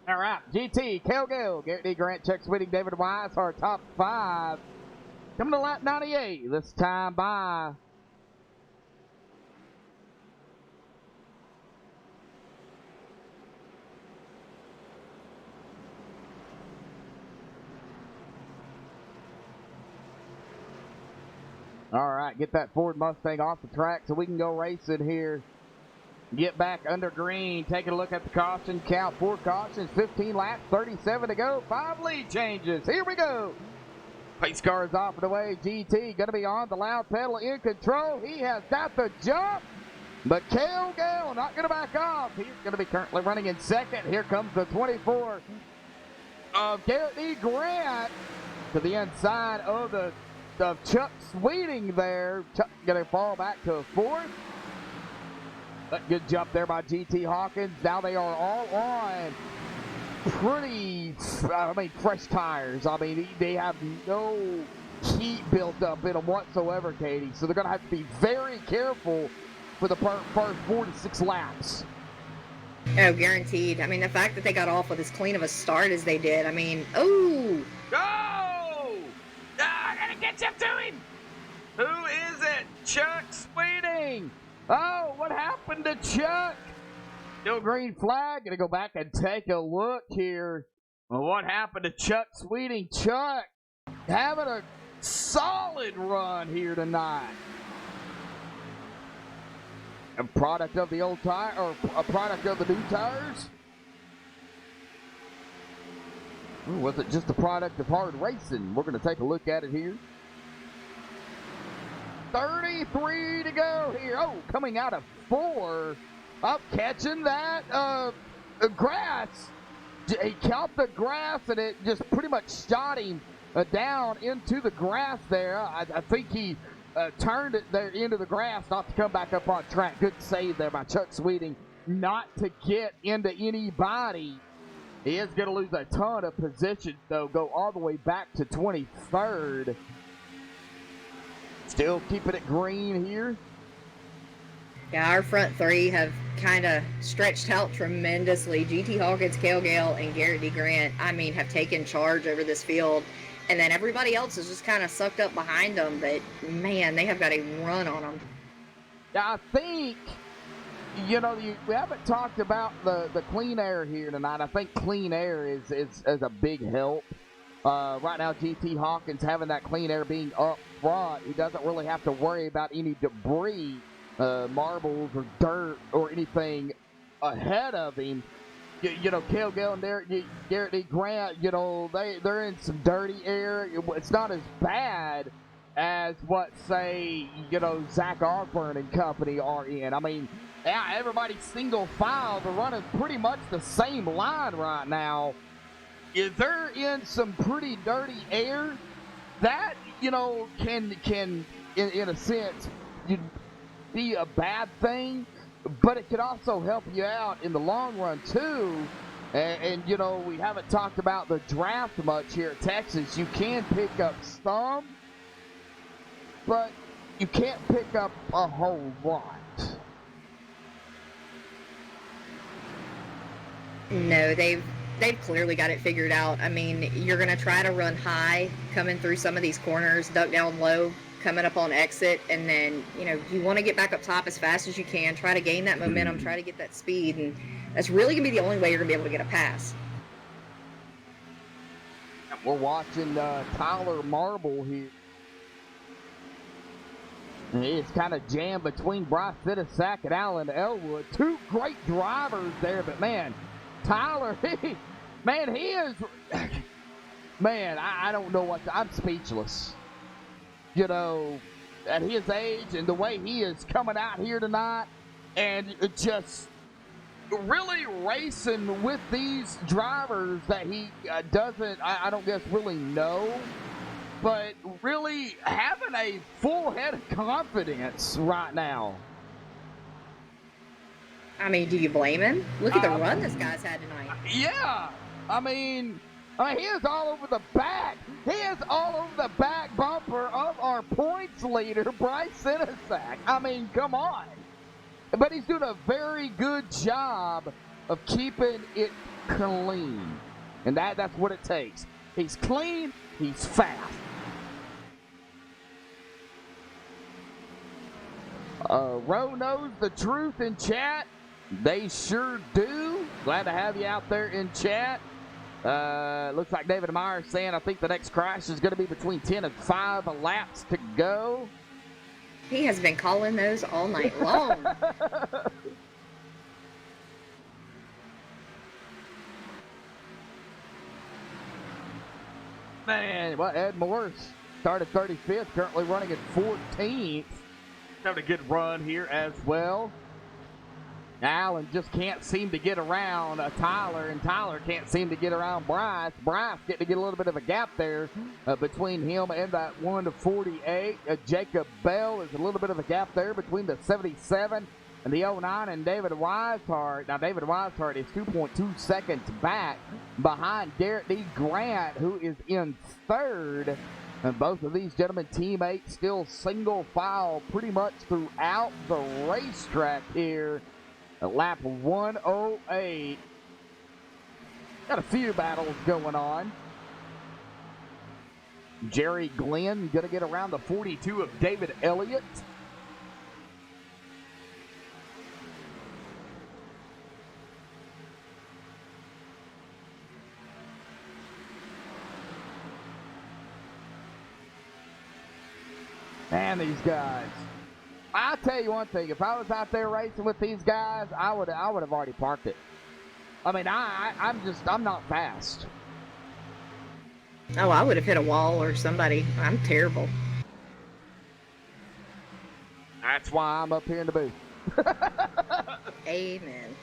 All right, GT, Kel Gill, Garrett D. Grant, Chuck Sweeting, David Wise, our top 5. Coming to lap 98, this time by all right, get that Ford Mustang off the track so we can go racing here. Get back under green, taking a look at the caution count. 4 cautions, 15 laps, 37 to go. 5 lead changes. Here we go. Pace car is off and away. GT going to be on the loud pedal in control. He has got the jump, but Kel Gill not going to back off. He's going to be currently running in second. Here comes the 24 of Garrett D. Grant to the inside of Chuck Sweeting there. Chuck going to fall back to 4th. But good jump there by GT Hawkins. Now they are all on pretty, fresh tires. I mean, they have no heat built up in them whatsoever, Katie. So they're going to have to be very careful for the first 4 to 6 laps. Oh, guaranteed. I mean, the fact that they got off with as clean of a start as they did, I mean, oh! Go! I gotta catch up to him! Who is it? Chuck Sweeting! Oh, what happened to Chuck? Still green flag. Gonna go back and take a look here. Well, what happened to Chuck Sweeting? Chuck having a solid run here tonight. A product of the old tire, or a product of the new tires? Or was it just a product of hard racing? We're going to take a look at it here. 33 to go here. Oh, coming out of 4. Up catching that grass. He caught the grass and it just pretty much shot him down into the grass there. I think he turned it there into the grass not to come back up on track. Good save there by Chuck Sweeting not to get into anybody. He is going to lose a ton of position, though, go all the way back to 23rd. Still keeping it green here. Yeah, our front 3 have kind of stretched out tremendously. GT Hawkins, Kel Gill, and Garrett D. Grant, I mean, have taken charge over this field. And then everybody else is just kind of sucked up behind them. But, man, they have got a run on them. Yeah, I think, you know, we haven't talked about the clean air here tonight. I think clean air is a big help. Right now, GT Hawkins having that clean air being up front, he doesn't really have to worry about any debris, marbles or dirt or anything ahead of him. You know, Kel Gill and Garrett D. Grant, you know, they're in some dirty air. It's not as bad as what, say, you know, Zach Osborne and company are in. I mean, yeah, everybody's single file. They're running pretty much the same line right now. If they're in some pretty dirty air, that, you know, can in a sense, be a bad thing, but it could also help you out in the long run, too. And you know, we haven't talked about the draft much here at Texas. You can pick up some, but you can't pick up a whole lot. No, they've clearly got it figured out. I mean, you're going to try to run high coming through some of these corners, duck down low coming up on exit, and then, you know, you want to get back up top as fast as you can, try to gain that momentum, try to get that speed, and that's really going to be the only way you're going to be able to get a pass. We're watching Tyler Marble here. It's kind of jammed between Bryce Fittisack and Alan Elwood. 2 great drivers there, but man, Tyler, he is, man, I don't know what, I'm speechless. You know, at his age and the way he is coming out here tonight and just really racing with these drivers that he doesn't, I don't guess, really know, but really having a full head of confidence right now. I mean, do you blame him? Look at the run this guy's had tonight. Yeah. I mean, he is all over the back. He is all over the back bumper of our points leader, Bryce Sinasak. I mean, come on. But he's doing a very good job of keeping it clean. And that's what it takes. He's clean, he's fast. Roe knows the truth in chat. They sure do. Glad to have you out there in chat. Looks like David Meyer saying I think the next crash is going to be between 10 and 5 laps to go. He has been calling those all night long. Man, well, Ed Morris started 35th, currently running at 14th. Having a good run here as well. Allen just can't seem to get around Tyler, and Tyler can't seem to get around Bryce. Bryce getting to get a little bit of a gap there between him and that 1-48. Jacob Bell is a little bit of a gap there between the 77 and the 09 and David Weishart. Now, David Weishart is 2.2 seconds back behind Garrett D. Grant, who is in third. And both of these gentlemen teammates still single file pretty much throughout the racetrack here. At lap 108. Got a few battles going on. Jerry Glenn going to get around the 42 of David Elliott. Man, these guys. I'll tell you one thing. If I was out there racing with these guys, I would have already parked it. I mean, I'm not fast. Oh, I would have hit a wall or somebody. I'm terrible. That's why I'm up here in the booth. Amen.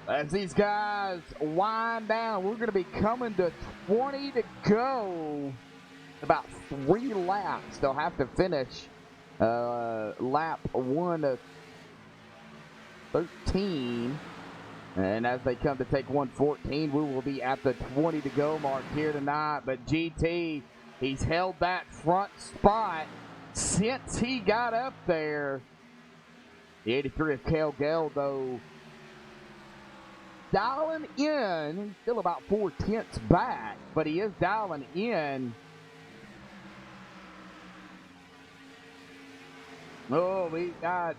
As these guys wind down, we're going to be coming to 20 to go. About 3 laps. They'll have to finish lap 1-13. And as they come to take 114, we will be at the 20 to go mark here tonight. But GT, he's held that front spot since he got up there. The 83 of Cale Gale, though, dialing in. He's still about 4/10 back, but he is dialing in. Oh, we got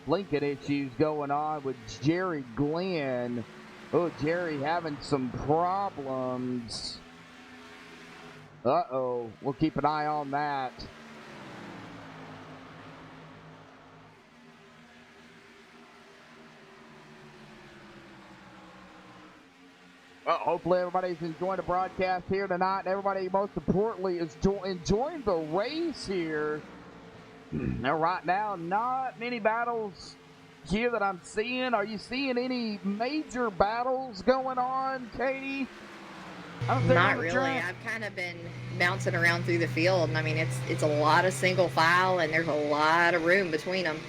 blinking issues going on with Jerry Glenn. Oh, Jerry having some problems. Uh-oh. We'll keep an eye on that. Well, hopefully everybody's enjoying the broadcast here tonight. Everybody, most importantly, is enjoying the race here. Now, right now, not many battles here that I'm seeing. Are you seeing any major battles going on, Katie? Not really. I've kind of been bouncing around through the field, and I mean, it's a lot of single file, and there's a lot of room between them.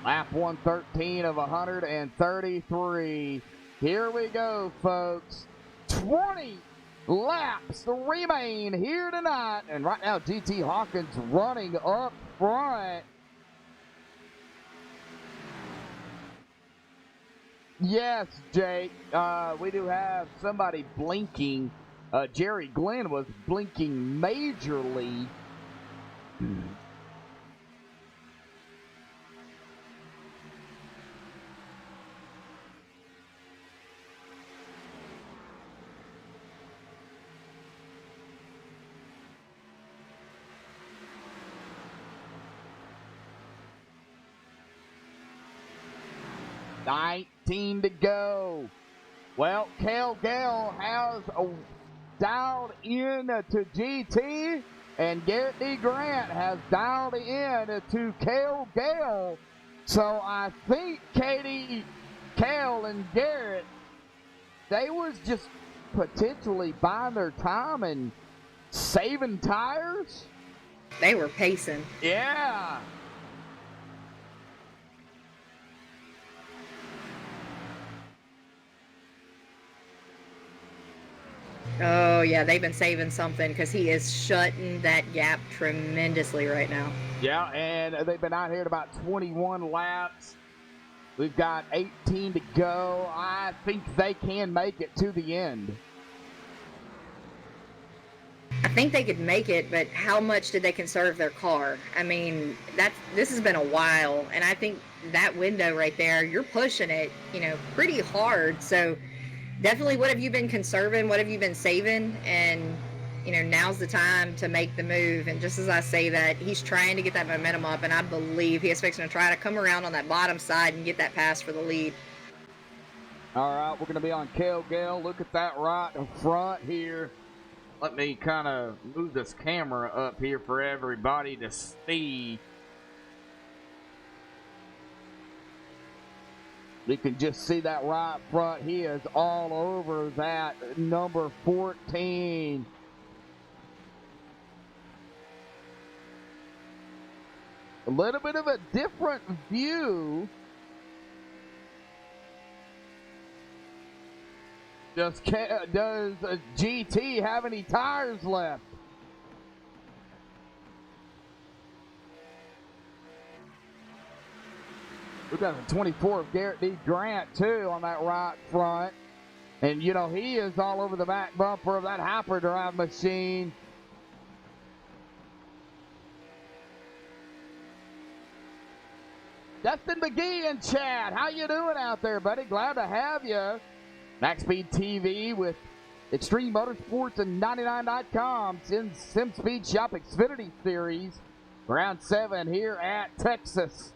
Lap 113 of 133. Here we go, folks. 20 laps remain here tonight. And right now, GT Hawkins running up front. Yes, Jake. We do have somebody blinking. Jerry Glenn was blinking majorly. 19 to go. Well, Cale Gale has dialed in to GT, and Garrett D. Grant has dialed in to Cale Gale. So I think Katie, Cale, and Garrett, they was just potentially buying their time and saving tires. They were pacing. Yeah. Oh, yeah, they've been saving something because he is shutting that gap tremendously right now. Yeah, and they've been out here at about 21 laps. We've got 18 to go. I think they can make it to the end. I think they could make it, but how much did they conserve their car? I mean, this has been a while, and I think that window right there, you're pushing it, pretty hard. So definitely, what have you been conserving? What have you been saving? And, now's the time to make the move. And just as I say that, he's trying to get that momentum up, and I believe he is fixing to try to come around on that bottom side and get that pass for the lead. All right, we're going to be on Cale Gale. Look at that right in front here. Let me kind of move this camera up here for everybody to see. You can just see that right front. He is all over that number 14. A little bit of a different view. Does GT have any tires left? We've got a 24 of Garrett D. Grant, too, on that right front. And, he is all over the back bumper of that hyperdrive machine. Dustin McGee and Chad, how you doing out there, buddy? Glad to have you. MaxSpeedTV with Extreme Motorsports and 99.com. SimSpeed Shop Xfinity Series. Round 7 here at Texas.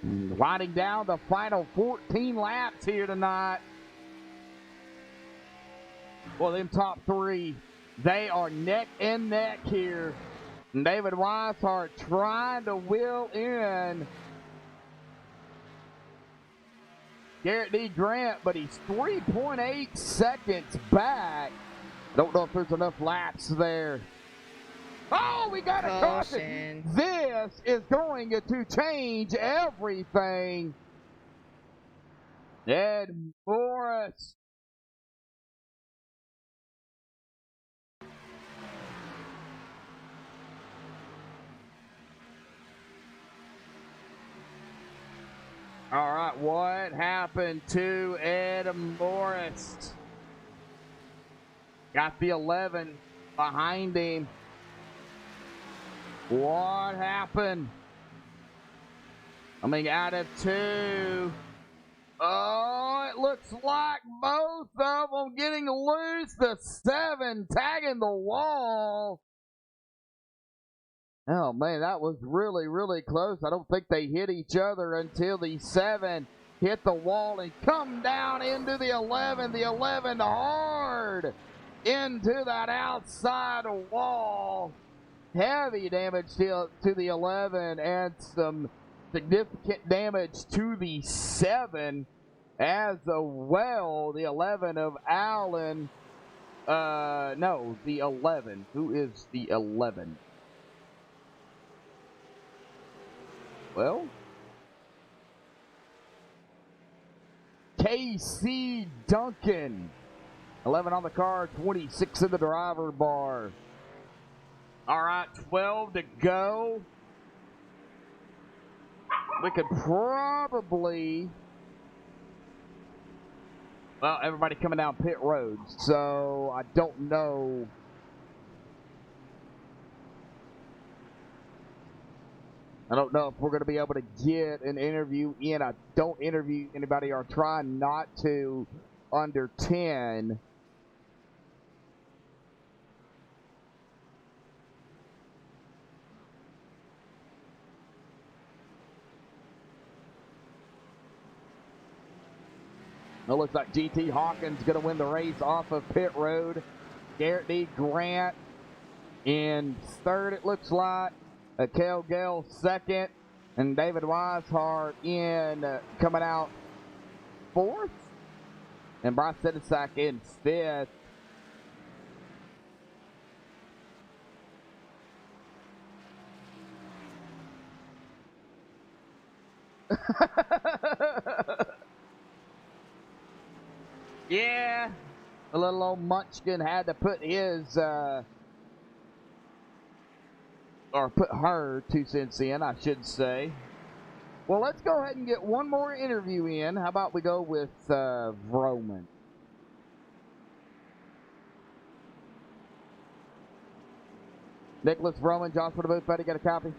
Winding down the final 14 laps here tonight. Well, them top 3, they are neck and neck here. And David Weishart trying to wheel in Garrett D. Grant, but he's 3.8 seconds back. Don't know if there's enough laps there. Oh, we got a caution. This is going to change everything. Ed Morris. All right, what happened to Ed Morris? Got the 11 behind him. What happened? Coming out of 2. Oh, it looks like both of them getting loose. The 7 tagging the wall. Oh, man, that was really, really close. I don't think they hit each other until the 7 hit the wall and come down into the 11. The 11 hard into that outside wall. Heavy damage to the 11 and some significant damage to the 7 as well. The 11 of Allen. No, the 11. Who is the 11? Well, KC Duncan. 11 on the car, 26 in the driver bar. All right, 12 to go. We could probably... Well, everybody coming down pit road, so I don't know... I don't know if we're going to be able to get an interview in. I don't interview anybody or try not to under 10. It looks like GT Hawkins going to win the race off of pit road. Garrett D. Grant in third, it looks like. Cale Gale second. And David Weishart coming out fourth. And Bryce Sidisak in fifth. Yeah, the little old munchkin had to put his, or put her 2 cents in, I should say. Well, let's go ahead and get one more interview in. How about we go with Vroman? Nicholas Vroman, Josh for the booth, buddy, got a copy?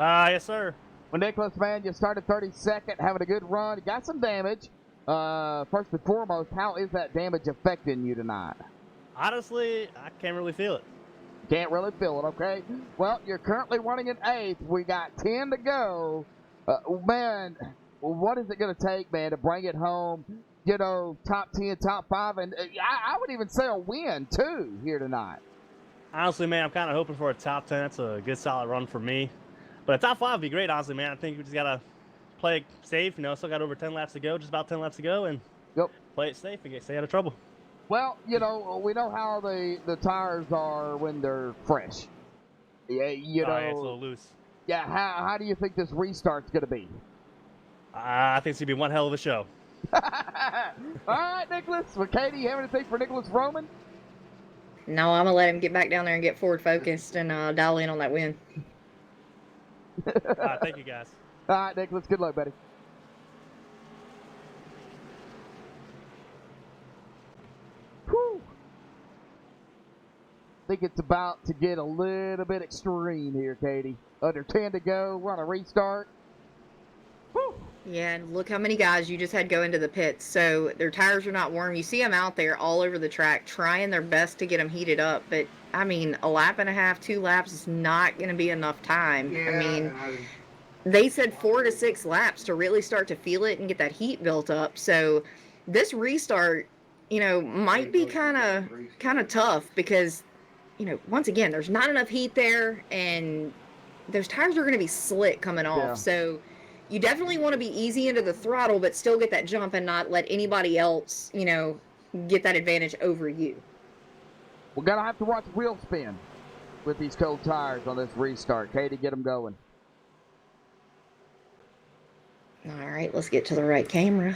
Yes, sir. Well, Nicholas, man, you started 32nd, having a good run. You got some damage. First and foremost, how is that damage affecting you tonight? Honestly, I can't really feel it. Can't really feel it, okay? Well, you're currently running in 8th. We got 10 to go. Man, what is it going to take, man, to bring it home? You know, top 10, top 5, and I would even say a win, too, here tonight. Honestly, man, I'm kind of hoping for a top 10. That's a good, solid run for me. But a top 5 would be great, honestly, man. I think we just got to play it safe. You know, still got over 10 laps to go, just about 10 laps to go, and play it safe and stay out of trouble. Well, you know, we know how the tires are when they're fresh. Yeah, you know. Yeah, it's a little loose. Yeah, how do you think this restart's going to be? I think it's going to be one hell of a show. All right, Nicholas. Well, Katie, you have anything for Nicholas Vroman? No, I'm going to let him get back down there and get forward focused and dial in on that win. Thank you, guys. All right, Nicholas. Good luck, buddy. Whew. I think it's about to get a little bit extreme here, Katie. Under 10 to go. We're on a restart. Whew. Yeah, and look how many guys you just had go into the pits. So their tires are not warm. You see them out there all over the track trying their best to get them heated up. But, I mean, a lap and a half, 2 laps is not going to be enough time. Yeah, I mean, they said 4 to 6 laps to really start to feel it and get that heat built up. So this restart, you know, might be kind of tough because, you know, once again, there's not enough heat there and those tires are going to be slick coming off. Yeah. So you definitely want to be easy into the throttle, but still get that jump and not let anybody else, you know, get that advantage over you. We're going to have to watch wheel spin with these cold tires on this restart. Katie, get them going. All right, let's get to the right camera.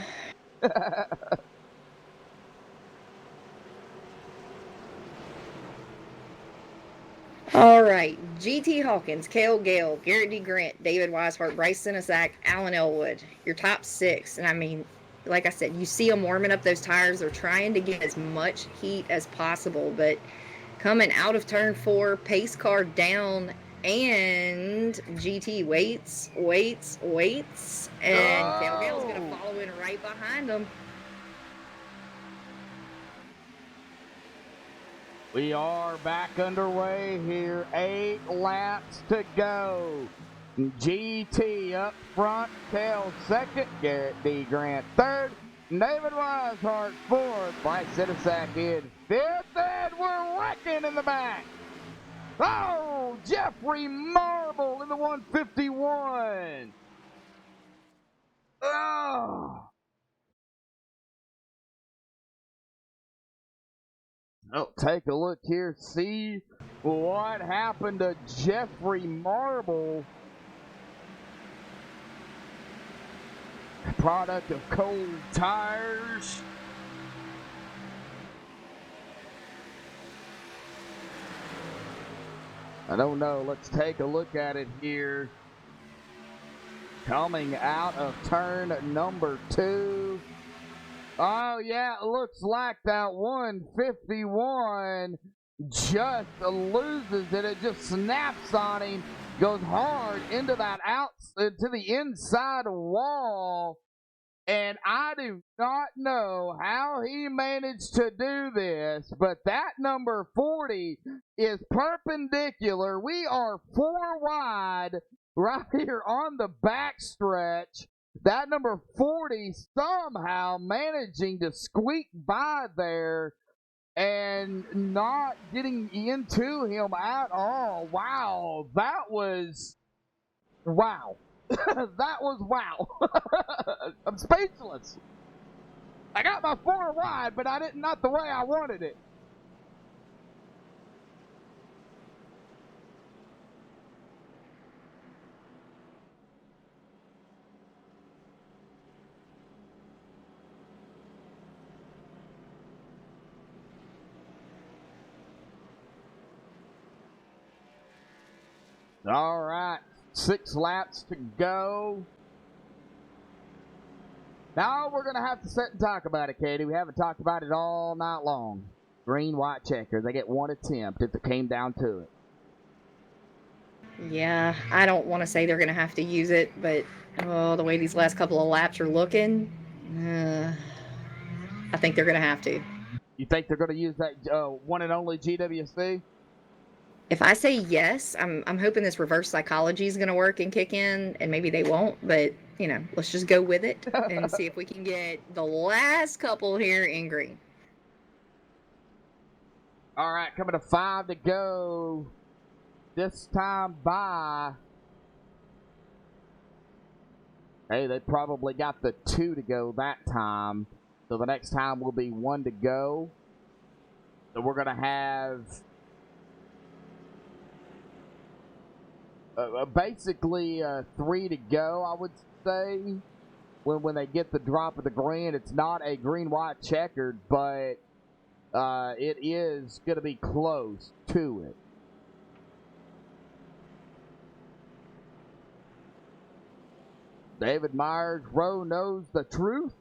All right, GT Hawkins, Cale Gale, Garrett D. Grant, David Weishart, Bryce Sinesak, Alan Elwood. Your top 6. And I mean, like I said, you see them warming up those tires. They're trying to get as much heat as possible. But coming out of turn 4, pace car down, and GT waits. And Cale Gale's going to follow in right behind them. We are back underway here. 8 laps to go. GT up front. Cale second. Garrett D. Grant third. David Weishart fourth. Bryce Sinesak in fifth. And we're wrecking in the back. Oh, Jeffrey Marble in the 151. Oh. Oh, take a look here, see what happened to Jeffrey Marble. Product of cold tires. I don't know, let's take a look at it here. Coming out of turn number 2. Oh, yeah, it looks like that 151 just loses it. It just snaps on him, goes hard into the inside wall. And I do not know how he managed to do this, but that number 40 is perpendicular. We are 4 wide right here on the backstretch. That number 40 somehow managing to squeak by there. and not getting into him at all. Wow, that was wow. That was wow. I'm speechless. I got my 4 wide, but I didn't, not the way I wanted it. All right, 6 laps to go. Now we're going to have to sit and talk about it, Katie. We haven't talked about it all night long. Green, white checker. They get 1 attempt if it came down to it. Yeah, I don't want to say they're going to have to use it, but the way these last couple of laps are looking, I think they're going to have to. You think they're going to use that one and only GWC? If I say yes, I'm hoping this reverse psychology is going to work and kick in, and maybe they won't, but, you know, let's just go with it and see if we can get the last couple here in green. All right, coming to 5 to go. This time by, hey, they probably got the 2 to go that time. So the next time will be 1 to go. So we're going to have basically 3 to go, I would say, when they get the drop of the green. It's not a green-white checkered, but it is going to be close to it. David Myers, Rowe knows the truth.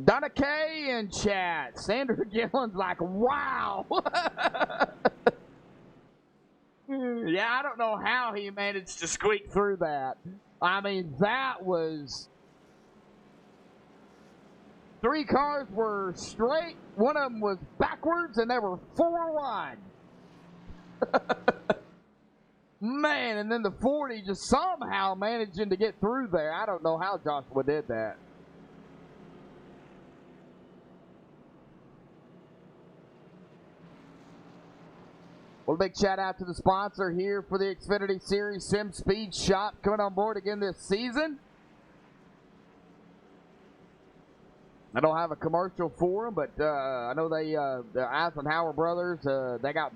Donna Kay in chat. Sandra Gillen's like, wow. Yeah, I don't know how he managed to squeak through that. I mean, that was... 3 cars were straight. 1 of them was backwards, and they were 4 wide. Man, and then the 40 just somehow managing to get through there. I don't know how Joshua did that. Well, a big shout out to the sponsor here for the Xfinity Series, Sim Speed Shop, coming on board again this season. I don't have a commercial for them, but I know the Eisenhower brothers,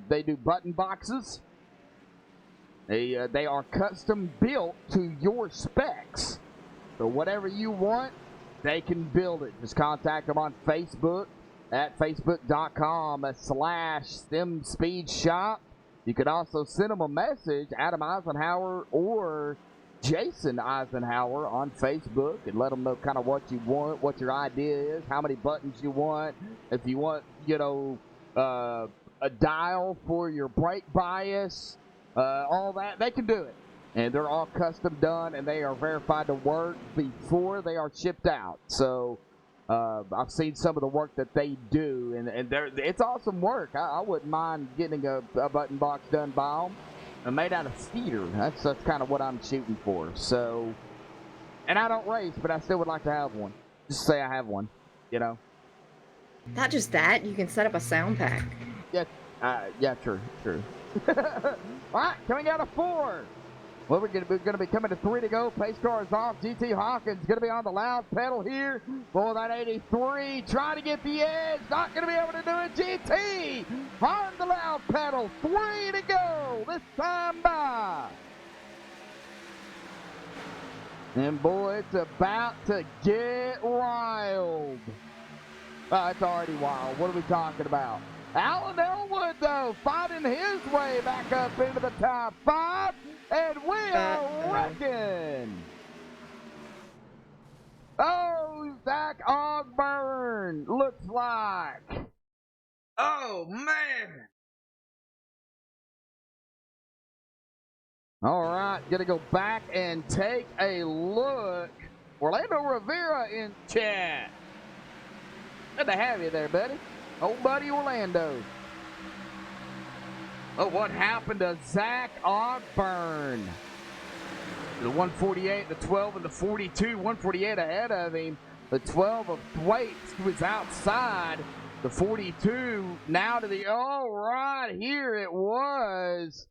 they do button boxes. They are custom built to your specs. So whatever you want, they can build it. Just contact them on Facebook at facebook.com/SimSpeedShop. You can also send them a message, Adam Eisenhower or Jason Eisenhower on Facebook, and let them know kind of what you want, what your idea is, how many buttons you want. If you want, a dial for your brake bias, all that, they can do it. And they're all custom done, and they are verified to work before they are shipped out. So I've seen some of the work that they do, and it's awesome work. I wouldn't mind getting a button box done by them. Made out of cedar. That's kind of what I'm shooting for. So, and I don't race, but I still would like to have one. Just say I have one, Not just that, you can set up a sound pack. Yeah, true. All right, coming out of 4. Well, we're going to be coming to 3 to go. Pace car is off. GT Hawkins going to be on the loud pedal here for that 83. Trying to get the edge. Not going to be able to do it. GT on the loud pedal. 3 to go. This time by. And boy, it's about to get wild. Oh, it's already wild. What are we talking about? Alan Elwood, though, fighting his way back up into the top 5. And we are wrecking. Oh, Zach Ogburn, looks like. Oh, man. All right, going to go back and take a look. Orlando Rivera in chat. Good to have you there, buddy. Old buddy Orlando. Oh, what happened to Zach Ogburn? The 148, the 12, and the 42. 148 ahead of him. The 12 of Thwaites was outside. The 42 now to the, oh, right here it was.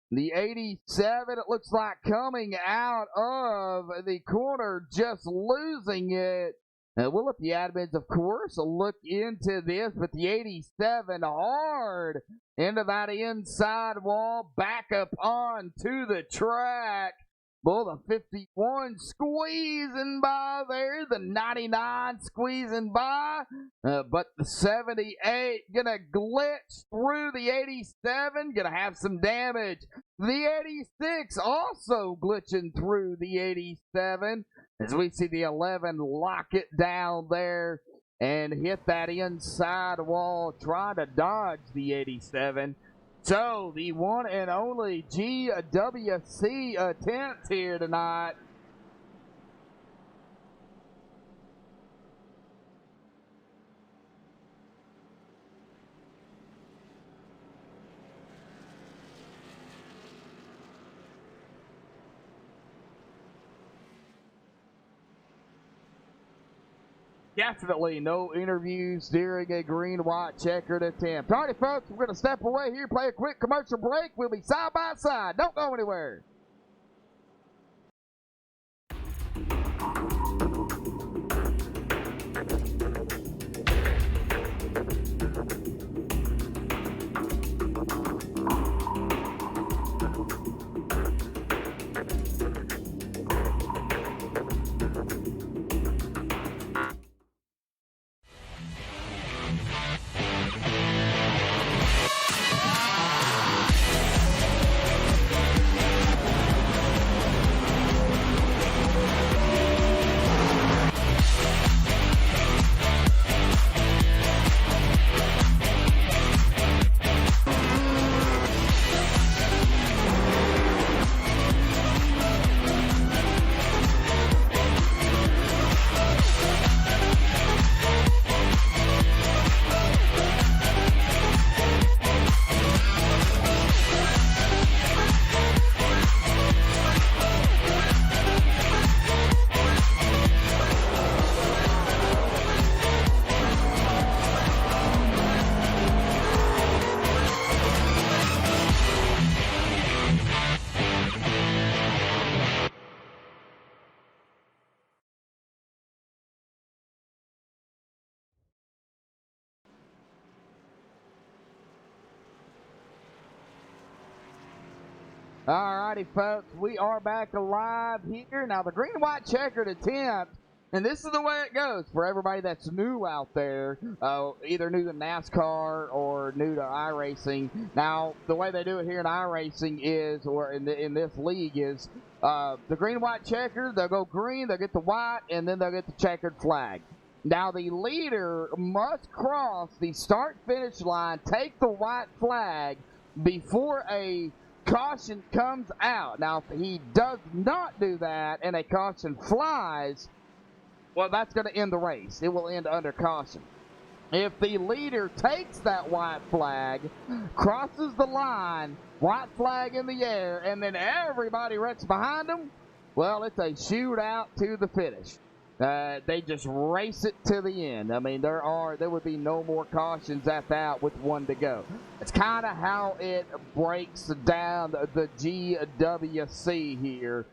The 87, it looks like coming out of the corner, just losing it. We'll let the admins, of course, look into this, but the 87 hard into that inside wall, back up onto the track. Well, the 51 squeezing by there, the 99 squeezing by, but the 78 gonna glitch through the 87, gonna have some damage. The 86 also glitching through the 87, as we see the 11 lock it down there and hit that inside wall, trying to dodge the 87. So, the one and only GWC attempt here tonight. Definitely no interviews during a green-white checkered attempt. All right, folks, we're going to step away here, play a quick commercial break. We'll be side by side. Don't go anywhere. Alrighty, folks, we are back alive here. Now, the green-white checkered attempt, and this is the way it goes for everybody that's new out there, either new to NASCAR or new to iRacing. Now, the way they do it here in iRacing is, or in this league is, the green-white checker, they'll go green, they'll get the white, and then they'll get the checkered flag. Now, the leader must cross the start-finish line, take the white flag before a caution comes out. Now, if he does not do that and a caution flies, well, that's going to end the race. It will end under caution. If the leader takes that white flag, crosses the line, white flag in the air, and then everybody runs behind him, well, it's a shootout to the finish. They just race it to the end. I mean, there would be no more cautions at that with one to go. It's kind of how it breaks down the GWC here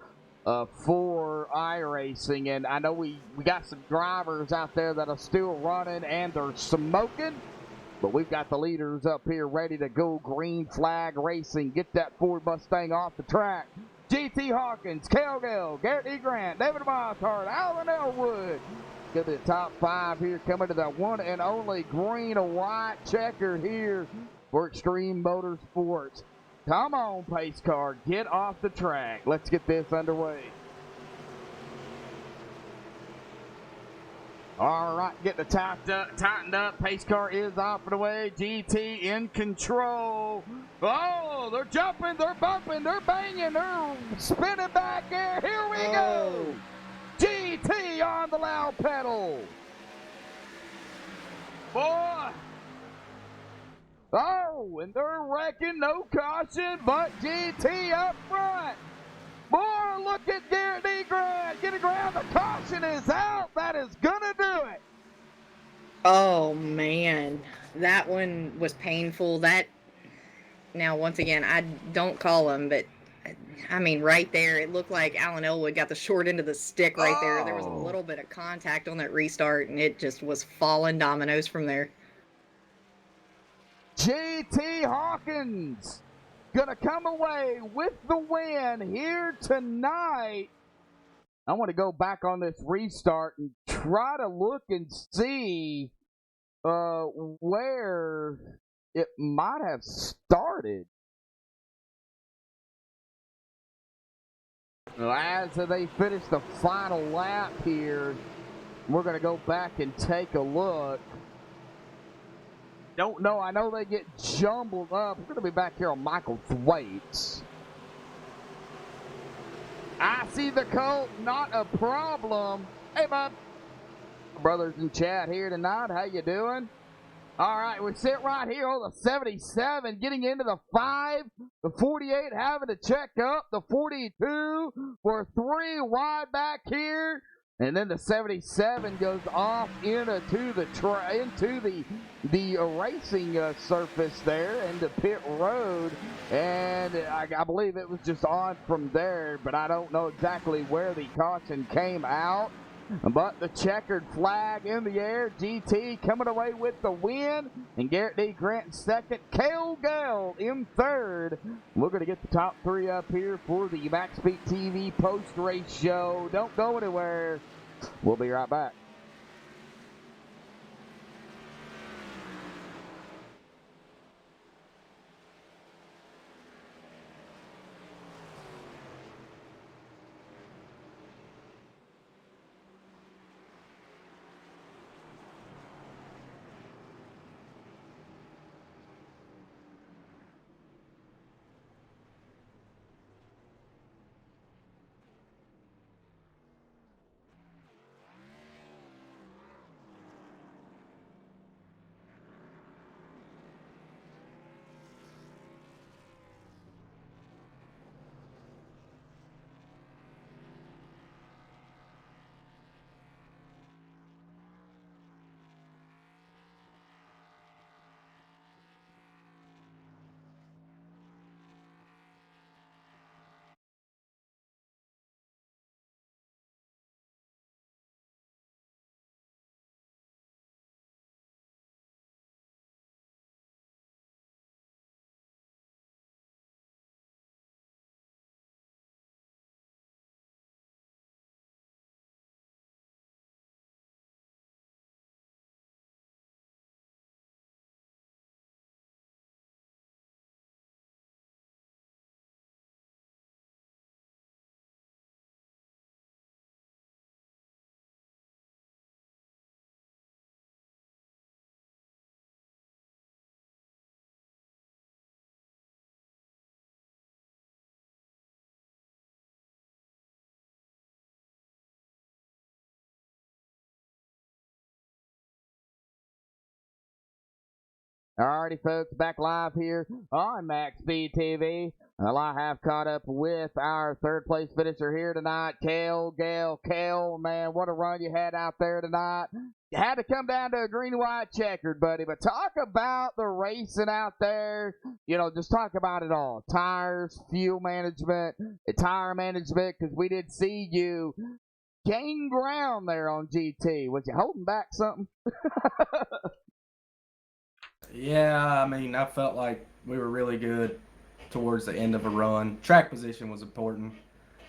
for iRacing. And I know we got some drivers out there that are still running and they're smoking, but we've got the leaders up here ready to go. Green flag racing. Get that Ford Mustang off the track. G.T. Hawkins, Kel Gale, Garrett E. Grant, David Mossart, Alvin Elwood. Get the top five here coming to the one and only green and white checker here for Extreme Motorsports. Come on, pace car, get off the track. Let's get this underway. All right, get the tightened up. Pace car is off and away. GT in control. Oh, they're jumping, they're bumping, they're banging, they're spinning back there. Here we go. GT on the loud pedal. Boy. Oh, and they're wrecking, no caution, but GT up front. Boy, look at Garrett E. Grant. Get a ground. The caution is out. That is going to do it. Oh man, that one was painful. Now once again, I don't call him, but I mean right there, it looked like Alan Elwood got the short end of the stick right there. There was a little bit of contact on that restart, and it just was falling dominoes from there. JT Hawkins gonna come away with the win here tonight. I want to go back on this restart and try to look and see where it might have started. As they finish the final lap here, we're going to go back and take a look. Don't know. I know they get jumbled up. We're going to be back here on Michael Thwaites. I see the Colt, not a problem. Hey, bud. Brothers in chat here tonight. How you doing? All right, we sit right here on the 77, getting into the 5, the 48 having to check up, the 42, we're 3 wide back here, and then the 77 goes off into the racing surface there, into pit road, and I believe it was just on from there, but I don't know exactly where the caution came out. But the checkered flag in the air. GT coming away with the win. And Garrett D. Grant in second. Cale Gale in third. We're going to get the top 3 up here for the MaxSpeedTV post-race show. Don't go anywhere. We'll be right back. Alrighty, folks, back live here on MaxSpeedTV. Well, I have caught up with our third place finisher here tonight, Cale Gale. Cale, man, what a run you had out there tonight. You had to come down to a green-white checkered, buddy, but talk about the racing out there. You know, just talk about it all. Tires, fuel management, tire management, because we did see you gain ground there on GT. Was you holding back something? Yeah, I mean, I felt like we were really good towards the end of a run. Track position was important.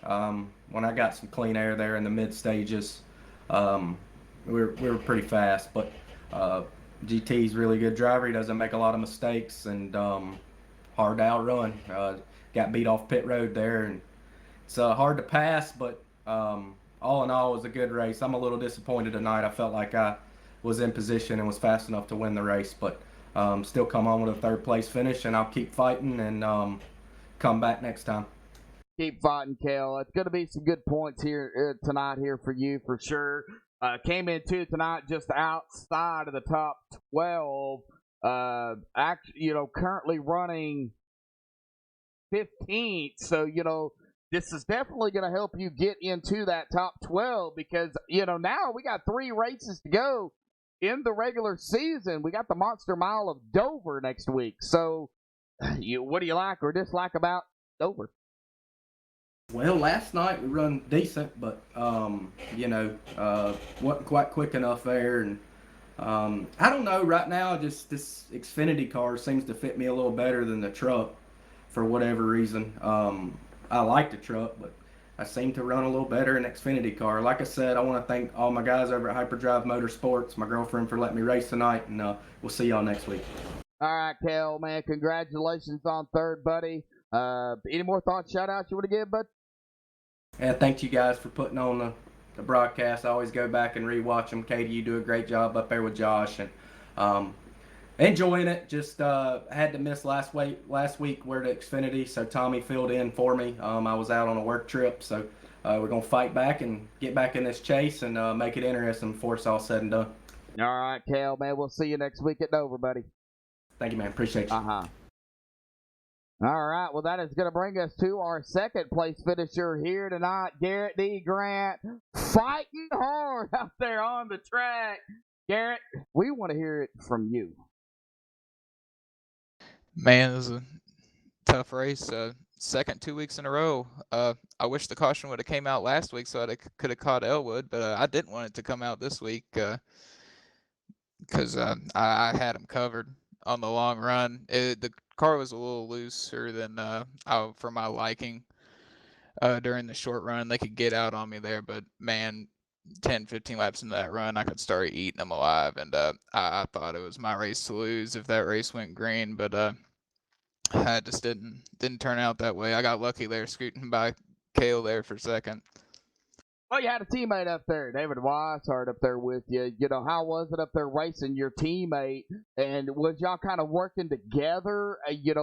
When I got some clean air there in the mid stages, we were pretty fast. But GT's really good driver. He doesn't make a lot of mistakes and hard to outrun. Got beat off pit road there, and it's hard to pass. But all in all, it was a good race. I'm a little disappointed tonight. I felt like I was in position and was fast enough to win the race, but still come on with a third place finish, and I'll keep fighting and come back next time. Keep fighting, Cale. It's going to be some good points here tonight here for you for sure. Came into tonight just outside of the top 12. Currently running 15th. So, this is definitely going to help you get into that top 12 because, now we got 3 races to go. in the regular season, we got the Monster Mile of Dover next week. So, what do you like or dislike about Dover? Well, last night we run decent, but wasn't quite quick enough there, and I don't know. Right now, just this Xfinity car seems to fit me a little better than the truck for whatever reason. I like the truck, but I seem to run a little better in Xfinity car. Like I said, I want to thank all my guys over at Hyperdrive Motorsports, my girlfriend for letting me race tonight, and we'll see y'all next week. All right, Kel, man, congratulations on third, buddy. Any more thoughts, shout-outs you want to give, bud? Yeah, thank you guys for putting on the broadcast. I always go back and rewatch them. Katie, you do a great job up there with Josh, and enjoying it. Just had to miss last week where the Xfinity, so Tommy filled in for me. I was out on a work trip, so we're gonna fight back and get back in this chase and make it interesting before it's all said and done. All right, Kel, man, we'll see you next week at Dover, buddy. Thank you, man. Appreciate you. All right, well, that is going to bring us to our second place finisher here tonight, Garrett D. Grant, fighting hard out there on the track. Garrett, we want to hear it from you. Man, it was a tough race. Second 2 weeks in a row. I wish the caution would have came out last week so I could have caught Elwood, but I didn't want it to come out this week because I had him covered on the long run. The car was a little looser than for my liking during the short run. They could get out on me there, but man, 10, 15 laps into that run, I could start eating them alive, and I thought it was my race to lose if that race went green, but it just didn't turn out that way. I got lucky there, scooting by Cale there for second. Well, you had a teammate up there, David Weishart, up there with you. You know, how was it up there racing your teammate? And was y'all kind of working together,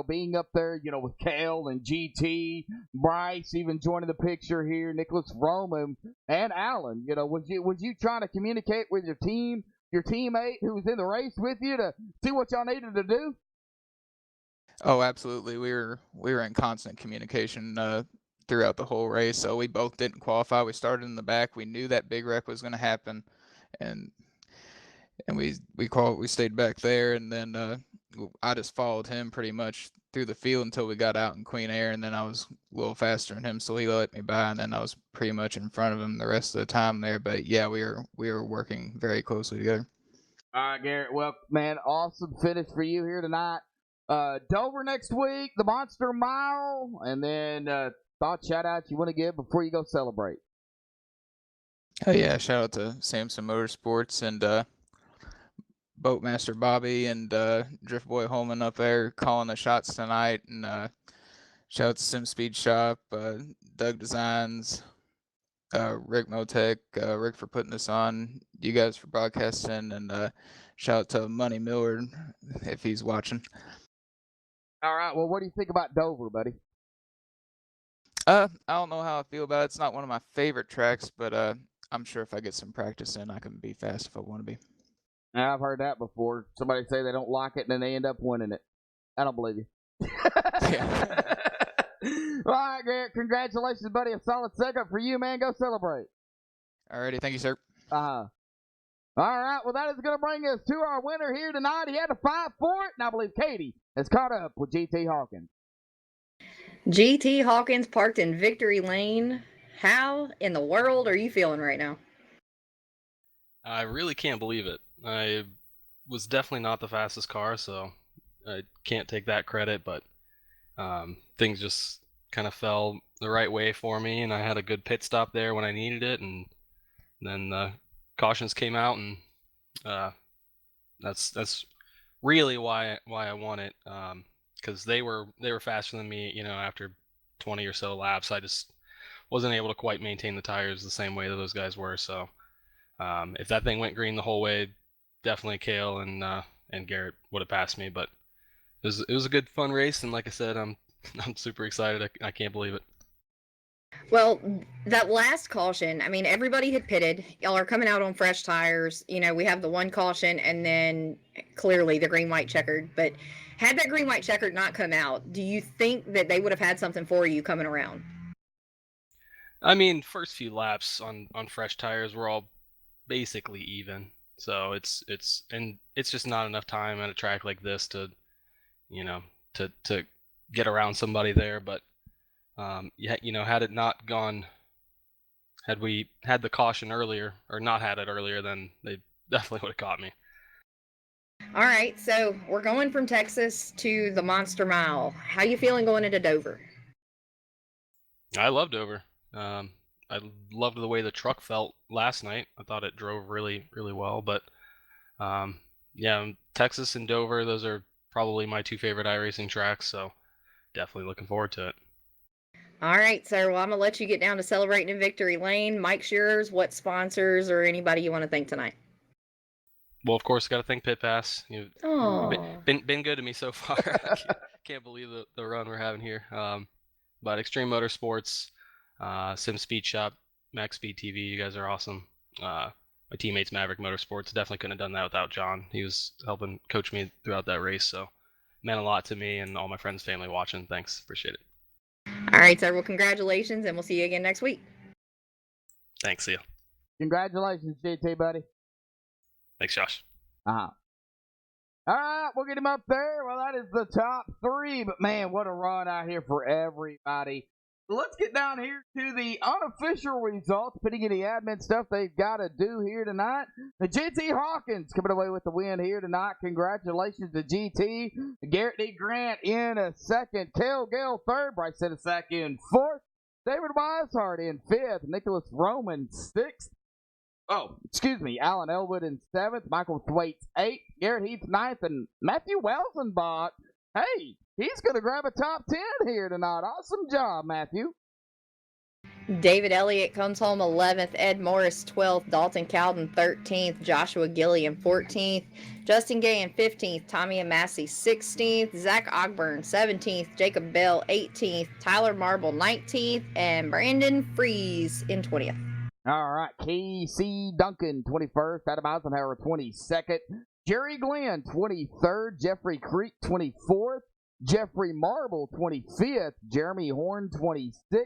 being up there, with Cale and GT, Bryce even joining the picture here, Nicholas Roman, and Allen? Was you trying to communicate with your teammate who was in the race with you to see what y'all needed to do? Oh, absolutely. We were in constant communication throughout the whole race. So we both didn't qualify. We started in the back. We knew that big wreck was going to happen, and we stayed back there, and then I just followed him pretty much through the field until we got out in Queen Air, and then I was a little faster than him, so he let me by, and then I was pretty much in front of him the rest of the time there. But yeah, we were working very closely together. All right, Garrett. Well, man, awesome finish for you here tonight. Dover next week, the Monster Mile, and then shout out you want to give before you go celebrate. Oh yeah, shout out to Samson Motorsports and Boatmaster Bobby and Drift Boy Holman up there calling the shots tonight, and shout out to Sim Speed Shop, Doug Designs, Rick Motec, Rick for putting this on, you guys for broadcasting, and shout out to Money Miller if he's watching. All right, well, what do you think about Dover, buddy? I don't know how I feel about it. It's not one of my favorite tracks, but I'm sure if I get some practice in, I can be fast if I want to be. Now, I've heard that before. Somebody say they don't like it, and then they end up winning it. I don't believe you. Yeah. All right, Garrett, congratulations, buddy. A solid second for you, man. Go celebrate. Alrighty, thank you, sir. All right, well, that is going to bring us to our winner here tonight. He had to fight for it, and I believe Katie has caught up with GT Hawkins. GT Hawkins parked in victory lane. How in the world are you feeling right now? I really can't believe it. I was definitely not the fastest car, so I can't take that credit, but things just kind of fell the right way for me, and I had a good pit stop there when I needed it, and then the cautions came out, and that's really why I won it, because they were faster than me. After 20 or so laps, I just wasn't able to quite maintain the tires the same way that those guys were. So if that thing went green the whole way, definitely Cale and Garrett would have passed me. But it was a good fun race, and like I said, I'm super excited. I can't believe it. Well, that last caution, I mean, everybody had pitted. Y'all are coming out on fresh tires. We have the one caution and then clearly the green, white, checkered. But had that green, white, checkered not come out, do you think that they would have had something for you coming around? I mean, first few laps on fresh tires were all basically even. So it's just not enough time at a track like this to, to get around somebody there. But had it not gone, had we had the caution earlier or not had it earlier, then they definitely would have caught me. All right, so we're going from Texas to the Monster Mile. How you feeling going into Dover? I loved Dover. I loved the way the truck felt last night. I thought it drove really, really well. But Texas and Dover, those are probably my two favorite iRacing tracks. So definitely looking forward to it. All right, sir. Well, I'm going to let you get down to celebrating in victory lane. Mike Shearers, what sponsors or anybody you want to thank tonight? Well, of course, got to thank Pit Pass. You've been good to me so far. I can't believe the run we're having here. But Extreme Motorsports, Sim Speed Shop, MaxSpeedTV, you guys are awesome. My teammates, Maverick Motorsports, definitely couldn't have done that without John. He was helping coach me throughout that race, so meant a lot to me and all my friends, family watching. Thanks, appreciate it. All right, sir. Well, congratulations, and we'll see you again next week. Thanks, see ya. Congratulations, JT, buddy. Thanks, Josh. All right, we'll get him up there. Well, that is the top three, but man, what a run out here for everybody. Let's get down here to the unofficial results, putting in the admin stuff they've got to do here tonight. The GT Hawkins coming away with the win here tonight. Congratulations to GT. Garrett D. Grant in a second. Cale Gale third. Bryce Senesac in fourth. David Weishart in fifth. Nicholas Roman sixth. Alan Elwood in seventh. Michael Thwaites eighth. Garrett Heath ninth. And Matthew Welsenbach, hey, he's going to grab a top 10 here tonight. Awesome job, Matthew. David Elliott comes home 11th. Ed Morris 12th. Dalton Cowden 13th. Joshua Gilliam 14th. Justin Gay in 15th. Tommy and Massey 16th. Zach Ogburn 17th. Jacob Bell 18th. Tyler Marble 19th. And Brandon Freeze in 20th. All right, K.C. Duncan 21st. Adam Eisenhower 22nd. Jerry Glenn 23rd. Jeffrey Creek 24th. Jeffrey Marble 25th. Jeremy Horn 26th.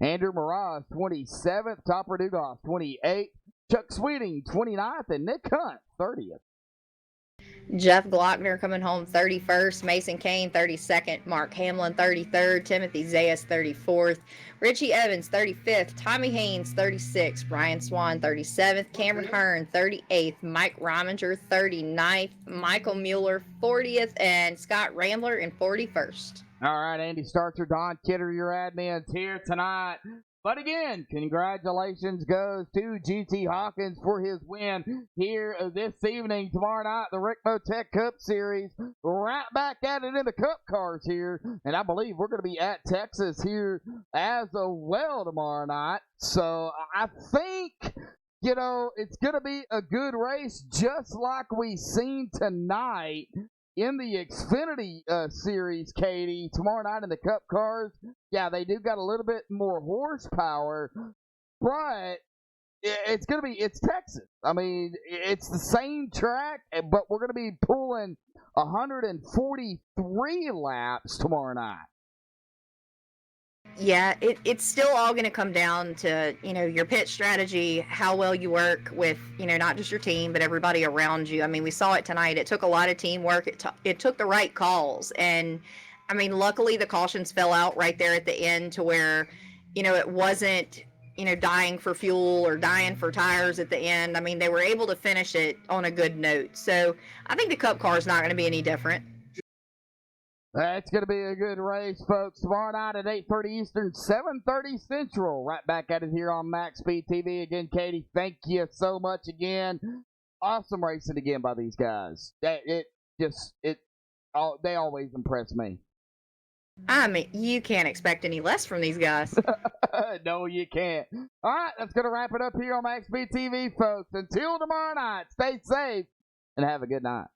Andrew Mirage 27th. Topper Dugas 28th. Chuck Sweeting 29th. And Nick Hunt 30th. Jeff Glockner coming home 31st. Mason Kane 32nd. Mark Hamlin 33rd. Timothy Zayas 34th. Richie Evans 35th. Tommy Haynes 36th. Ryan Swan 37th. Cameron Hearn 38th. Mike Rominger 39th. Michael Mueller 40th. And Scott Rambler in 41st. All right, Andy Starcher, Don Kidder, your admins here tonight. But again, congratulations goes to GT Hawkins for his win here this evening. Tomorrow night, the Rick Motec Cup Series. Right back at it in the Cup cars here. And I believe we're going to be at Texas here as well tomorrow night. So I think, it's going to be a good race just like we seen tonight in the Xfinity Series, Katie. Tomorrow night in the Cup cars, yeah, they do got a little bit more horsepower, but it's Texas. I mean, it's the same track, but we're going to be pulling 143 laps tomorrow night. Yeah, it's still all going to come down to, your pit strategy, how well you work with, not just your team, but everybody around you. I mean, we saw it tonight. It took a lot of teamwork. It took the right calls. And, I mean, luckily the cautions fell out right there at the end to where, it wasn't, dying for fuel or dying for tires at the end. I mean, they were able to finish it on a good note. So I think the Cup car is not going to be any different. That's going to be a good race, folks. Tomorrow night at 8:30 Eastern, 7:30 Central. Right back at it here on MaxSpeedTV. Again, Katie, thank you so much again. Awesome racing again by these guys. They always impress me. I mean, you can't expect any less from these guys. No, you can't. All right, that's going to wrap it up here on MaxSpeedTV, folks. Until tomorrow night, stay safe and have a good night.